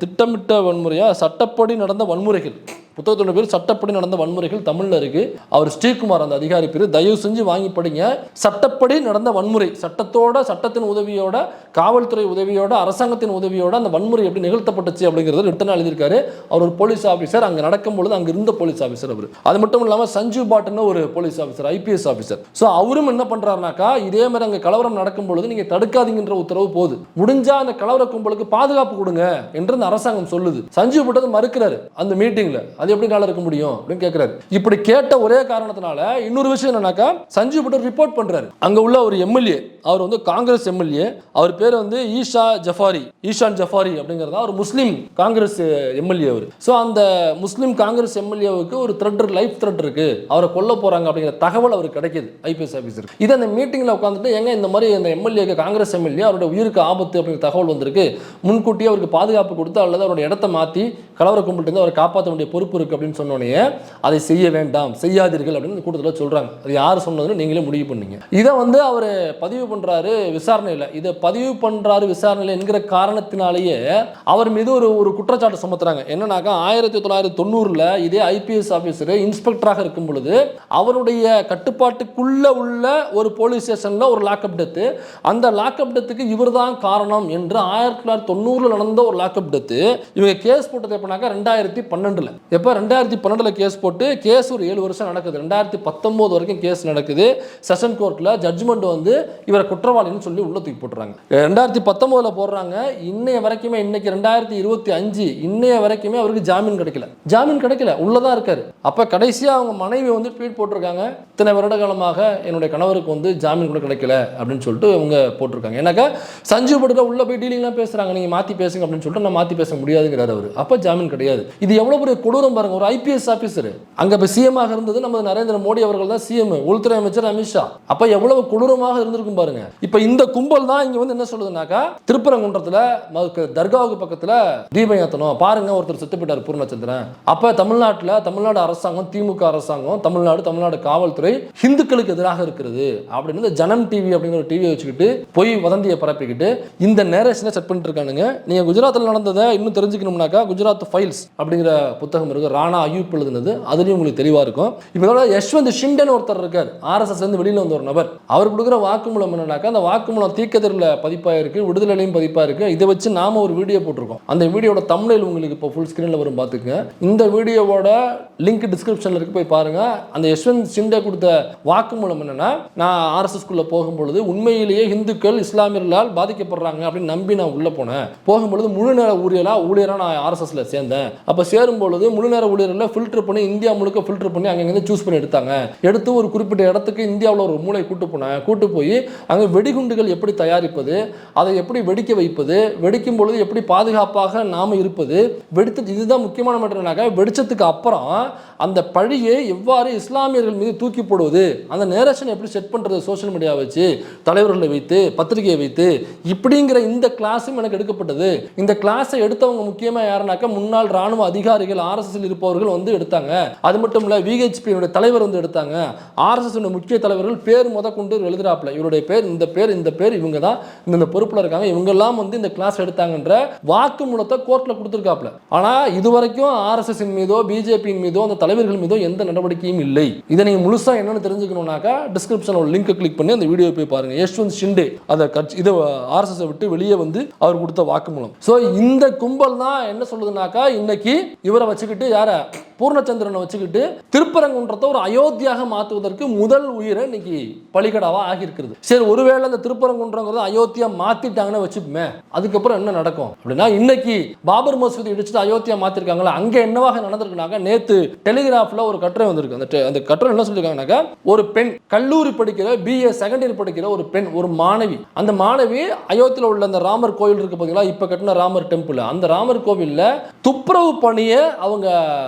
திட்டமிட்ட வன்முறையா சட்டப்படி நடந்த வன்முறைகள். புத்தகத்தோட பேர் சட்டப்படி நடந்த வன்முறைகள் தமிழ்ல இருக்கு. அவர் ஸ்ரீகுமார் அந்த அதிகாரி பேர், தயவு செஞ்சு வாங்கி படிங்க. சட்டப்படி நடந்த வன்முறை, சட்டத்தின் உதவியோட, காவல்துறை உதவியோட, அரசாங்கத்தின் உதவியோட அந்த வன்முறை எப்படி நிகழ்த்தப்பட்டுச்சு அப்படிங்கிறது ரிட்டர்ன் எழுதியிருக்காரு. அவர் ஒரு போலீஸ் ஆஃபீஸர், அங்கே நடக்கும்பொழுது அங்கே இருந்த போலீஸ் ஆஃபீஸர் அவர். அது மட்டும் இல்லாமல் சஞ்சீவ் பாட்னு ஒரு police officer, IPS officer. So அவரும் என்ன பண்றாருனாக்கா, இதே மாதிரி அங்கே கலவரம் நடக்கும் பொழுது நீங்க தடுக்காதீங்கன்ற உத்தரவு போகுது, முடிஞ்சா அந்த கலவர கும்பலுக்கு பாதுகாப்பு கொடுங்க என்று அந்த அரசாங்கம் சொல்லுது. சஞ்சீவ் பாட் மறுக்கிறாரு அந்த மீட்டிங்ல, அது எப்படி நாள இருக்க முடியும் அப்படின்னு கேட்கிறாரு. இப்படி கேட்ட ஒரே காரணத்தினால இன்னொரு விஷயம் என்னன்னாக்கா, சஞ்சீவ் பட்டர் ரிப்போர்ட் பண்றாரு. அங்க உள்ள ஒரு எம்எல்ஏ, அவர் வந்து காங்கிரஸ் எம்எல்ஏ, அவர் பேர் வந்து ஈஷான் ஜஃபாரி அப்படிங்கிறதா ஒரு முஸ்லீம் காங்கிரஸ் எம்எல்ஏ அவர். ஸோ அந்த முஸ்லீம் காங்கிரஸ் எம்எல்ஏவுக்கு ஒரு லைஃப் த்ரெட் இருக்கு, அவரை கொல்ல போறாங்க அப்படிங்கிற தகவல் அவருக்கு கிடைக்குது IPS ஆஃபீஸர். இது அந்த மீட்டிங்ல உட்காந்துட்டு, எங்க இந்த மாதிரி அந்த எம்எல்ஏ காங்கிரஸ் எம்எல்ஏ அவருடைய உயிருக்கு ஆபத்து அப்படிங்கிற தகவல் வந்திருக்கு, முன்கூட்டியே அவருக்கு பாதுகாப்பு கொடுத்து அல்லது அவருடைய இடத்தை மாற்றி கலவர கும்பலிட்டு அவரை காப்பாற்ற வேண்டிய பொறுப்பு பொறுப்பு இருக்குது அப்படின்னு சொன்னோடனே அதை செய்ய வேண்டாம், செய்யாதீர்கள் அப்படின்னு இந்த கூட்டத்தில் சொல்கிறாங்க. அது யார் சொன்னதுன்னு நீங்களே முடிவு பண்ணீங்க. இதை வந்து அவர் பதிவு பண்ணுறாரு விசாரணையில். இதை பதிவு பண்ணுறாரு விசாரணையில் என்கிற காரணத்தினாலேயே அவர் மீது ஒரு குற்றச்சாட்டு சுமத்துறாங்க. என்னன்னாக்கா 1990 இதே ஐபிஎஸ் ஆஃபீஸர் இன்ஸ்பெக்டராக இருக்கும் பொழுது அவருடைய கட்டுப்பாட்டுக்குள்ள உள்ள ஒரு போலீஸ் ஸ்டேஷன்ல ஒரு லாக்அப் டெத்து, அந்த லாக்அப் டெத்துக்கு இவர் தான் காரணம் என்று 1990 நடந்த ஒரு லாக்அப் டெத்து இவங்க கேஸ் போட்டது எப்பனாக்கா 2012. எப்போ 2012 கேஸ் போட்டு கேஸ் ஒரு 7 வருஷம் நடக்குது. 2019 வரைக்கும் கேஸ் நடக்குது. செஷன் கோர்ட்ல ஜட்ஜ்மெண்ட் வந்து இவரை குற்றவாளின்னு சொல்லி உள்ள தூக்கி போட்டுறாங்க. 2019 போடுறாங்க. இன்னைய வரைக்குமே, இன்னைக்கு 2025, இன்னைய வரைக்குமே அவருக்கு ஜாமீன் கிடைக்கல, உள்ளதான் இருக்காரு. அப்ப கடைசியா அவங்க மனைவி வந்து ட்வீட் போட்டிருக்காங்க, இத்தனை வருட காலமாக என்னுடைய கணவருக்கு வந்து ஜாமீன் கூட கிடைக்கல அப்படின்னு சொல்லிட்டு அவங்க போட்டிருக்காங்க. ஏன்னாக்கா சஞ்சீவ் படுல உள்ள போய் டீலிங்லாம் பேசுறாங்க, நீங்க மாத்தி பேசுங்க அப்படின்னு சொல்லிட்டு நான் மாத்தி பேச முடியாதுங்கிறாரு அவரு. அப்ப ஜாமீன் கிடையாது. இது எவ்வளவு பெரிய கொடூரம் பாருங்க. ஒரு ஐபிஎஸ் ஆபீசர் அங்க இப்ப சிஎம் ஆக இருந்தது நம்ம நரேந்திர மோடி அவர்கள் தான் சிஎம், உள்துறை அமைச்சர் அமித்ஷா. அப்ப எவ்வளவு கொடூரமாக இருந்திருக்கும் பாருங்க. இப்ப இந்த கும்பல் தான் இங்க வந்து என்ன சொல்லுதுனாக்கா, திருப்பரங்குன்றத்துல தர்காவுக்கு பக்கத்துல தீபம் ஏத்தணும் பாருங்க, ஒருத்தர் செத்து போயிட்டார் பூர்ணச்சந்திரன். அப்ப தமிழ்நாடு அரசாங்கம், திமுக அரசாங்கம், தமிழ்நாடு காவல்துறை ஹிந்துக்களுக்கு எதிராக இருக்கிறது அப்படின்னு இந்த ஜனம் டிவி அப்படிங்கிற ஒரு டிவியை வச்சுக்கிட்டு போய் வதந்தியை பரப்பிக்கிட்டு இந்த நேரேஷனை செட் பண்ணிட்டு இருக்கானுங்க. நீங்க குஜராத்தில் நடந்ததை இன்னும் தெரிஞ்சுக்கணும்னாக்கா குஜராத் ஃபைல்ஸ் அப்படிங்கிற புத்தகம் இருக்கு, ராணா அயூப் எழுதுனது, அதுலயும் உங்களுக்கு தெளிவா இருக்கும். இப்போ யஷ்வந்த் ஷிண்டேன்னு ஒருத்தர் இருக்கார், ஆர்எஸ்எஸ் இருந்து வெளியில வந்த ஒரு நபர். அவர் கொடுக்குற வாக்குமூலம் என்னன்னாக்கா, அந்த வாக்குமூலம் தீக்கதிரில் பதிப்பா இருக்கு, விடுதலையிலையும் பதிப்பா இருக்கு. இதை வச்சு நாம ஒரு வீடியோ போட்டிருக்கோம். அந்த வீடியோட தம்ப்நெயில் உங்களுக்கு இப்போ ஃபுல் ஸ்கிரீன்ல வரும், பார்த்துங்க. இந்த வீடியோவோட லிங்க் டிஸ்கிரிப்ஷன்ல இருக்கு, போய் பாருங்க. அந்த யஷ்வந்த் ஷிண்டே கொடுத்த வாக்குமூலம் என்னன்னா, நான் ஆர்எஸ்எஸ்குள்ள போகும்பொழுது உண்மையிலேயே இந்துக்கள் இஸ்லாமியர்களால் பாதிக்கப்படுறாங்க அப்படின்னு நம்பி நான் உள்ள போனேன். போகும்பொழுது முழு நேர ஊழியரா நான் ஆர்எஸ்எஸ்ல சேர்ந்தேன். அப்ப சேரும்பொழுது முழு நேர ஊழியர்களை ஃபில்டர் பண்ணி இந்தியா முழுக்க ஃபில்டர் பண்ணி அங்கங்க சூஸ் பண்ணி எடுத்து ஒரு குறிப்பிட்ட இடத்துக்கு இந்தியாவில் ஒரு மூளை கூட்டு போய் அங்க வெடிகுண்டுகள் எப்படி தயாரிப்பது, அதை எப்படி வெடிக்க வைப்பது, வெடிக்கும் பொழுது எப்படி பாதுகாப்பாக நாம இருப்பது, வெடித்து இதுதான் முக்கியமான மேட்டர்னாக்க, வெடிச்சதுக்கு அப்புறம் அந்த பழியை எவ்வாறு இஸ்லாமியர்கள் மீது தூக்கி போடுவது, அந்த நேரேஷன் எப்படி செட் பண்றது, சோஷியல் மீடியா வச்சு, தலைவர்களை வைத்து, பத்திரிகையை வைத்து, இப்படிங்கிற இந்த கிளாஸும் எனக்கு எடுக்கப்பட்டது. இந்த கிளாஸை எடுத்தவங்க முக்கியமா யாருனாக்க, முன்னாள் ராணுவ அதிகாரிகள், ஆர்எஸ்எஸ் இருப்பவர்கள் வந்து எடுத்தாங்க. அது மட்டும் இல்ல, விஹெச்பி தலைவர் வந்து எடுத்தாங்க. ஆர்எஸ்எஸ் முக்கிய தலைவர்கள் பேர் கொண்டு எழுதுறாப்ல, இவருடைய பேர், இந்த பேர் இவங்க தான் இந்த பொறுப்புல இருக்காங்க, இவங்க எல்லாம் வந்து இந்த கிளாஸ் எடுத்தாங்கன்ற வாக்குமூலத்தை கோர்ட்ல கொடுத்திருக்காப்ல. ஆனா இதுவரைக்கும் ஆர்எஸ்எஸ் மீதோ பிஜேபி மீதோ அந்த தலைவர்கள் மீதோ எந்த நடவடிக்கையும் இல்லை. இதை நீங்க முழுசா என்னன்னு தெரிஞ்சுக்கணும்னாக்கா டிஸ்கிரிப்ஷன்ல லிங்க் கிளிக் பண்ணி அந்த வீடியோ போய் பாருங்க. யஷ்வந்த் ஷிண்டே அந்த இதை ஆர்எஸ்எஸ் விட்டு வெளியே வந்து அவர் கொடுத்த வாக்குமூலம். சோ இந்த கும்பல் தான் என்ன சொல்லுதுனாக்கா, இன்னைக்கு இவரை வச்சுக்கிட்டு, யார பூர்ணச்சந்திரனை வச்சுக்கிட்டு திருப்பரங்குன்றத்தை ஒரு அயோத்தியாக மாற்றுவதற்கு முதல் உயிரை இன்னைக்கு பலிகடாவா ஆகியிருக்கிறது. சரி, ஒருவேளை அந்த திருப்பரங்குன்றங்கிறத அயோத்தியா மாத்திட்டாங்கன்னு வச்சுப்போமே, அதுக்கப்புறம் என்ன நடக்கும் அப்படின்னா, இன்னைக்கு பாபர் மசூதி இடிச்சுட்டு அயோத்தியா மாத்திருக்காங்களா, அங்க என்னவாக நடந்திருக்குனாக்க, நேத்து டெலிகிராஃப்ல ஒரு கட்டுரை வந்திருக்கு. அந்த கட்டுரை என்ன சொல்லிருக்காங்கன்னாக்கா, ஒரு பெண் கல்லூரி படிக்கிற BA செகண்ட் இயர் படிக்கிற ஒரு பெண், ஒரு மாணவி, அந்த மாணவி அயோத்தியில் உள்ள அந்த ராமர் கோயில் இருக்கு பாத்தீங்களா, இப்ப கட்டின ராமர் டெம்பிள், அந்த ராமர் கோவில்ல துப்புரவு பணியை அவங்க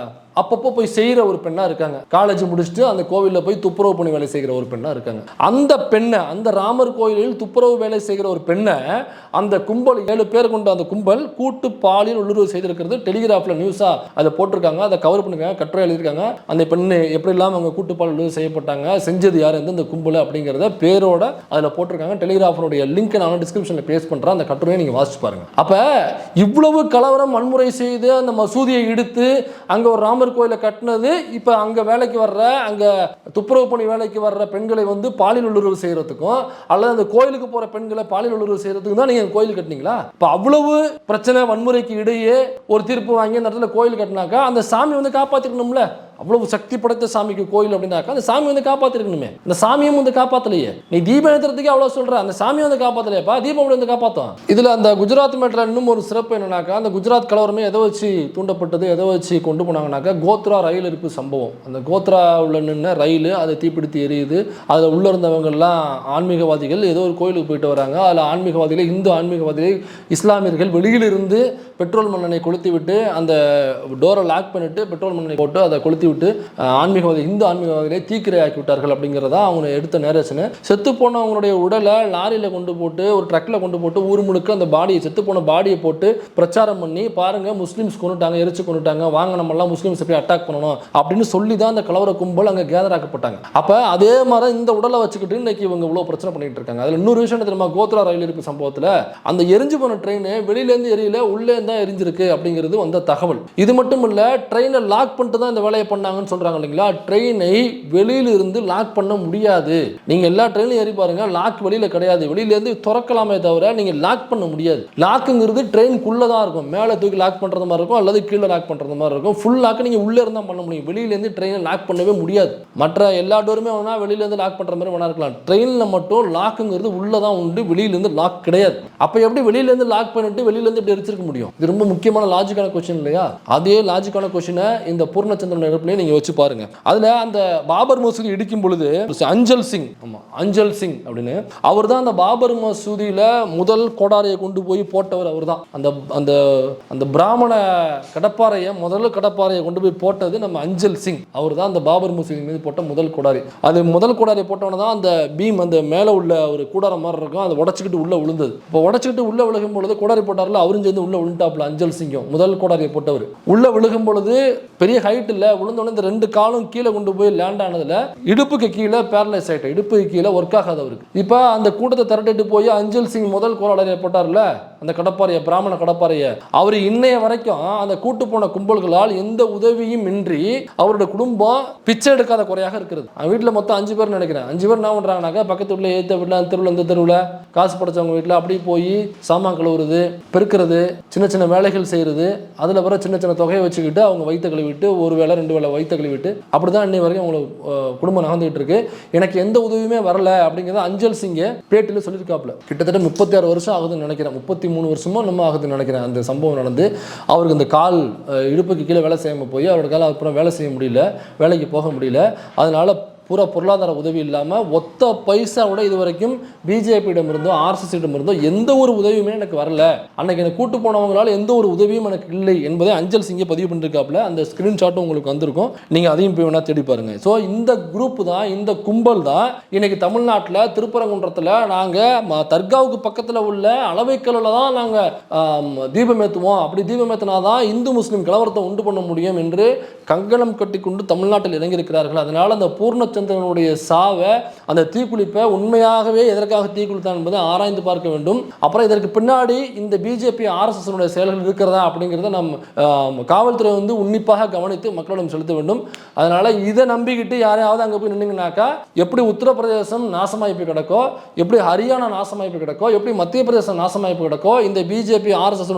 அப்பப்போ போய் செய்கிற ஒரு பெண்ணா இருக்காங்க. காலேஜ் முடிச்சுட்டு அந்த கோவிலில் போய் துப்புரவு பணி வேலை செய்கிற ஒரு பெண்ணா இருக்காங்க. அந்த பெண்ணை, அந்த ராமர் கோயிலில் துப்புரவு வேலை செய்கிற ஒரு பெண்ணை அந்த கும்பல் 7 பேர் கொண்ட அந்த கும்பல் கூட்டு பாலியல் உள்ளுறவு செய்திருக்கிறது டெலிகிராஃப்ல நியூஸா அதை போட்டிருக்காங்க. அதை கவர் பண்ணிருக்காங்க, கட்டுரை எழுதியிருக்காங்க. அந்த பெண்ணு எப்படி இல்லாமல் அவங்க கூட்டு பாலியல் உள்ளுறவு செய்யப்பட்டாங்க, செஞ்சது யார், இந்த கும்பல் அப்படிங்கிறத பேரோட அதில் போட்டிருக்காங்க. டெலிகிராஃபனுடைய லிங்க் நான் டிஸ்கிரிப்ஷனில் பேஸ்ட் பண்ணுறேன், அந்த கட்டுரையை நீங்கள் வாசிச்சு பாருங்க. அப்போ இவ்வளவு கலவரம் வன்முறை செய்து அந்த மசூதியை இடித்து அங்கே ஒரு ராமர் கோயிலை கட்டினது, இப்ப அங்க வேலைக்கு வர்ற, அங்க துப்புரவு பணி வேலைக்கு வர்ற பெண்களை வந்து பாலியல் உள்ளுறவு செய்யறதுக்கும், அல்லது அந்த கோயிலுக்கு போற பெண்களை பாலியல் உள்ளுறவு செய்யறதுக்கும் தான் நீங்க கோயில் கட்டினீங்களா? இப்ப அவ்வளவு பிரச்சனை வன்முறைக்கு இடையே ஒரு தீர்ப்பு வாங்கி அந்த இடத்துல கோயில் கட்டினாக்கா அந்த சாமி வந்து காப்பாத்திக்கணும்ல. அவ்வளவு சக்தி படைத்த சாமிக்கு கோயில் அப்படின்னாக்கா அந்த சாமி வந்து காப்பாத்திருக்கணுமே. இந்த சாமியும் வந்து காப்பாத்தலையே. நீ தீபம் ஏத்துறதுக்கு அவ்வளவு சொல்ற, அந்த சாமி வந்து காப்பாத்தலையப்பா, தீபம் வந்து காப்பாத்தும். இதுல அந்த குஜராத் மேட்டர்ல இன்னும் ஒரு சிறப்பு என்னன்னாக்கா, அந்த குஜராத் கலவரமே எதை வச்சு தூண்டப்பட்டது, எதை வச்சு கொண்டு போனாங்கன்னாக்கா, கோத்ரா ரயில் இருப்பு சம்பவம். அந்த கோத்ரா உள்ள நின்று ரயில் அதை தீப்பிடித்து எரியுது. அதில் உள்ள இருந்தவங்க எல்லாம் ஆன்மீகவாதிகள், ஏதோ ஒரு கோயிலுக்கு போயிட்டு வராங்க. அதில் ஆன்மீகவாதிகள், இந்து ஆன்மீகவாதிகள், இஸ்லாமியர்கள் வெளியிலிருந்து பெட்ரோல் மண்ணெண்ணை கொளுத்தி விட்டு அந்த டோரை லாக் பண்ணிட்டு பெட்ரோல் மண்ணெண்ணை போட்டு அதை கொளுத்தி கொளுத்தி விட்டு ஆன்மீகவாதி இந்து ஆன்மீகவாதிகளை தீக்கிரையாக்கி விட்டார்கள் அப்படிங்கிறதா அவங்க எடுத்த நேரேஷனு. செத்து போனவங்களுடைய உடலை லாரியில் கொண்டு போட்டு ஒரு ட்ரக்கில் கொண்டு போட்டு ஊர் முழுக்க அந்த பாடியை செத்து போன பாடியை போட்டு பிரச்சாரம் பண்ணி பாருங்க முஸ்லீம்ஸ் கொண்டுட்டாங்க, எரிச்சு கொண்டுட்டாங்க, வாங்க நம்மளாம் முஸ்லீம்ஸ் எப்படி அட்டாக் பண்ணணும் அப்படின்னு சொல்லி தான் அந்த கலவர கும்பல் அங்கே கேதர் ஆக்கப்பட்டாங்க. அப்போ அதே மாதிரி இந்த உடலை வச்சுக்கிட்டு இன்னைக்கு இவங்க இவ்வளோ பிரச்சனை பண்ணிட்டு இருக்காங்க. அதில் இன்னொரு விஷயம் தெரியுமா, கோத்ரா ரயில் இருப்பு சம்பவத்தில் அந்த எரிஞ்சு போன ட்ரெயின் வெளியிலேருந்து எரியல, உள்ளே தான் எரிஞ்சிருக்கு அப்படிங்கிறது வந்த தகவல். இது மட்டும் இல்ல, ட்ரெயினை லாக் பண்ணிட்டு தான் இந்த வேலையை பண்ணாங்கன்னு சொல்றாங்க இல்லைங்களா. ட்ரெயினை வெளியில இருந்து லாக் பண்ண முடியாது. நீங்க எல்லா ட்ரெயினும் ஏறி பாருங்க, லாக் வெளியில கிடையாது, வெளியில இருந்து திறக்கலாமே தவிர நீங்க லாக் பண்ண முடியாது. லாக்குங்கிறது ட்ரெயினுக்குள்ள தான் இருக்கும், மேலே தூக்கி லாக் பண்றது மாதிரி இருக்கும் அல்லது கீழே லாக் பண்றது மாதிரி இருக்கும். ஃபுல் லாக் நீங்க உள்ள இருந்தா பண்ண முடியும், வெளியில இருந்து ட்ரெயினை லாக் பண்ணவே முடியாது. மற்ற எல்லா டோருமே வேணா வெளியில இருந்து லாக் பண்ற மாதிரி வேணா இருக்கலாம், ட்ரெயின்ல மட்டும் லாக்குங்கிறது உள்ளதான் உண்டு, வெளியில இருந்து லாக் கிடையாது. அப்ப எப்படி வெளியில இருந்து லாக் பண்ணிட்டு வெளியில இருந்து இப்படி எரிச்சிருக்க முடியும்? இது ரொம்ப முக்கியமான லாஜிக்கான கொஸ்டின் இல்லையா? அதே லாஜிக்கான கொஸ்டினை இந்த பூர்ணச்சந்திரன் நெருப்புலையும் நீங்க வச்சு பாருங்க. அதுல அந்த பாபர் மசூதி இடிக்கும் பொழுது அஞ்சல் சிங், ஆமா அஞ்சல் சிங் அப்படின்னு அவர் தான் அந்த பாபர் மசூதியில முதல் கோடாரியை கொண்டு போய் போட்டவர் அவர் தான். அந்த அந்த அந்த பிராமண கடப்பாறையை முதல் கடப்பாறையை கொண்டு போய் போட்டது நம்ம அஞ்சல் சிங். அவர் தான் அந்த பாபர் மசூதி மீது போட்ட முதல் கோடாரி. அது முதல் கோடாரியை போட்டவன தான் அந்த பீம், அந்த மேலே உள்ள ஒரு கூடாரம் மாதிரி இருக்கும், அதை உடச்சிக்கிட்டு உள்ள விழுந்தது. இப்போ உடச்சிக்கிட்டு உள்ள விழுகும் பொழுது கோடாரி போட்டார்ல, அவரும் சேர்ந்து உள்ள விழுந்தாப்புல. அஞ்சல் சிங்கும் முதல் கோடாரியை போட்டவர் உள்ள விழுகும் பொழுது பெரிய ஹைட் இல்லை, விழுந்தோடனே இந்த ரெண்டு காலும் கீழே கொண்டு போய் லேண்ட் ஆனதுல இடுப்புக்கு கீழே பேரலைஸ் ஆயிட்டு, இடுப்புக்கு கீழே ஒர்க் ஆகாதவருக்கு. இப்போ அந்த கூட்டத்தை திரட்டிட்டு போய் அஞ்சல் சிங் முதல் கோடாரியை போட்டார்ல, அந்த கடப்பாறையை, பிராமண கடப்பாறையை, அவர் இன்னைய வரைக்கும் அந்த கூட்டு போன கும்பல்களால் எந்த உதவியும் இன்றி அவருடைய குடும்பம் பிச்சை எடுக்காத குறையாக இருக்கிறது. வீட்டில் மொத்தம் 5 பேர் நினைக்கிறேன். 5 பேர் என்ன பண்றாங்கனாக்கா, பக்கத்து வீட்டில், ஏத்த வீட்டில், அந்த தெருவில், இந்த தெருவில் காசு படைச்சவங்க வீட்டில் அப்படி போய் சாமான் கழுவுறது, பெருக்கிறது, சின்ன சின்ன வேலைகள் செய்யறது, அதில் வர சின்ன சின்ன தொகையை வச்சுக்கிட்டு அவங்க வயிற்று கழுவிட்டு, ஒரு வேளை 2 வேளை வயிற்று கழுவிட்டு அப்படிதான் இன்னை வரைக்கும் அவங்களுக்கு குடும்பம் நகர்ந்துகிட்டு இருக்கு. எனக்கு எந்த உதவியுமே வரல அப்படிங்கிறத அஞ்சல் சிங்கை பேட்டியில் சொல்லியிருக்காப்புல. கிட்டத்தட்ட 36 வருஷம் ஆகுதுன்னு நினைக்கிறேன், 33 வருஷமோ நம்ம ஆகுதுன்னு நினைக்கிறேன் அந்த சம்பவம் நடந்து. அவருக்கு இந்த கால் இடுப்புக்கு கீழே வேலை செய்யாமல் போய் அவரோட கால அப்புறம் வேலை செய்ய முடியல, வேலைக்கு போக முடியல. அதனால பூரா பொருளாதார உதவி இல்லாமல் ஒத்த பைசாவோட இது வரைக்கும் பிஜேபியிடம் இருந்தோ ஆர்எஸ்எஸ்ஸிடம் இருந்தோ எந்த ஒரு உதவியுமே எனக்கு வரல, அன்னைக்கு எனக்கு கூட்டு போனவங்களால எந்த ஒரு உதவியும் எனக்கு இல்லை என்பதை அஞ்சல் சிங்கை பதிவு பண்ணிருக்காப்புல. அந்த ஸ்கிரீன்ஷாட்டும் உங்களுக்கு வந்திருக்கும், நீங்கள் அதையும் போய் வேணா தேடி பாருங்க. ஸோ இந்த குரூப் தான், இந்த கும்பல் தான் இன்னைக்கு தமிழ்நாட்டில் திருப்பரங்குன்றத்தில் நாங்கள் தர்காவுக்கு பக்கத்தில் உள்ள அளவைக்கல்லில் தான் நாங்கள் தீபம் ஏற்றுவோம், அப்படி தீபம் ஏற்றினா தான் இந்து முஸ்லீம் கலவரத்தை உண்டு பண்ண முடியும் என்று கங்கணம் கட்டி கொண்டு தமிழ்நாட்டில் இறங்கியிருக்கிறார்கள். அதனால் அந்த பூர்ணச்சந்திரனுடைய சாவை, அந்த தீக்குளிப்பை உண்மையாகவே எதற்காக தீக்குளித்தான் என்பதை ஆராய்ந்து பார்க்க வேண்டும். அப்புறம் இதற்கு பின்னாடி இந்த பிஜேபி ஆர்எஸ்எஸ் செயல்கள் இருக்கிறதா அப்படிங்கிறத நம்ம காவல்துறை உன்னிப்பாக கவனித்து மக்களிடம் செலுத்த வேண்டும். அதனால இதை நம்பிக்கிட்டு யாரையாவது அங்கே போய் நின்னீங்கன்னாக்கா, எப்படி உத்தரப்பிரதேசம் நாசமாய்ப்பு கிடக்கோ, எப்படி ஹரியானா நாசமாய்ப்பு கிடக்கோ, எப்படி மத்திய பிரதேசம் நாசமாய்ப்பு கிடக்கோ, இந்த பிஜேபி ஆர்எஸ்எஸ்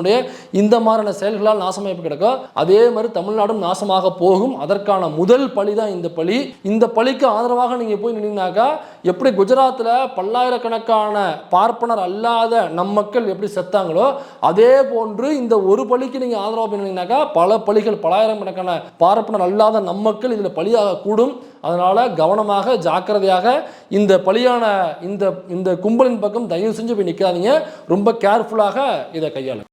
இந்த மாதிரியான செயல்களால் நாசமாய்ப்பு கிடக்கோ, அதே மாதிரி தமிழ்நாடும் நாசமாக போகும். அதற்கான முதல் பழி தான் இந்த பழி. இந்த பழிக்கு ஆதரவாக நீங்க போய் நின்னீங்கன்னாக்கா, எப்படி குஜராத்தில் பல்லாயிரக்கணக்கான பார்ப்பனர் அல்லாத நம் மக்கள் எப்படி செத்தாங்களோ அதே போன்று இந்த ஒரு பழிக்கு நீங்க ஆதரவாக பண்ணீங்கன்னாக்கா, பல பழிகள், பல்லாயிரக்கணக்கான பார்ப்பனர் அல்லாத நம் மக்கள் இதில் பலியாக கூடும். அதனால கவனமாக, ஜாக்கிரதையாக இந்த பலியான இந்த கும்பலின் பக்கம் தயவு செஞ்சு போய் நிற்காதீங்க. ரொம்ப கேர்ஃபுல்லாக இதை கையாளு.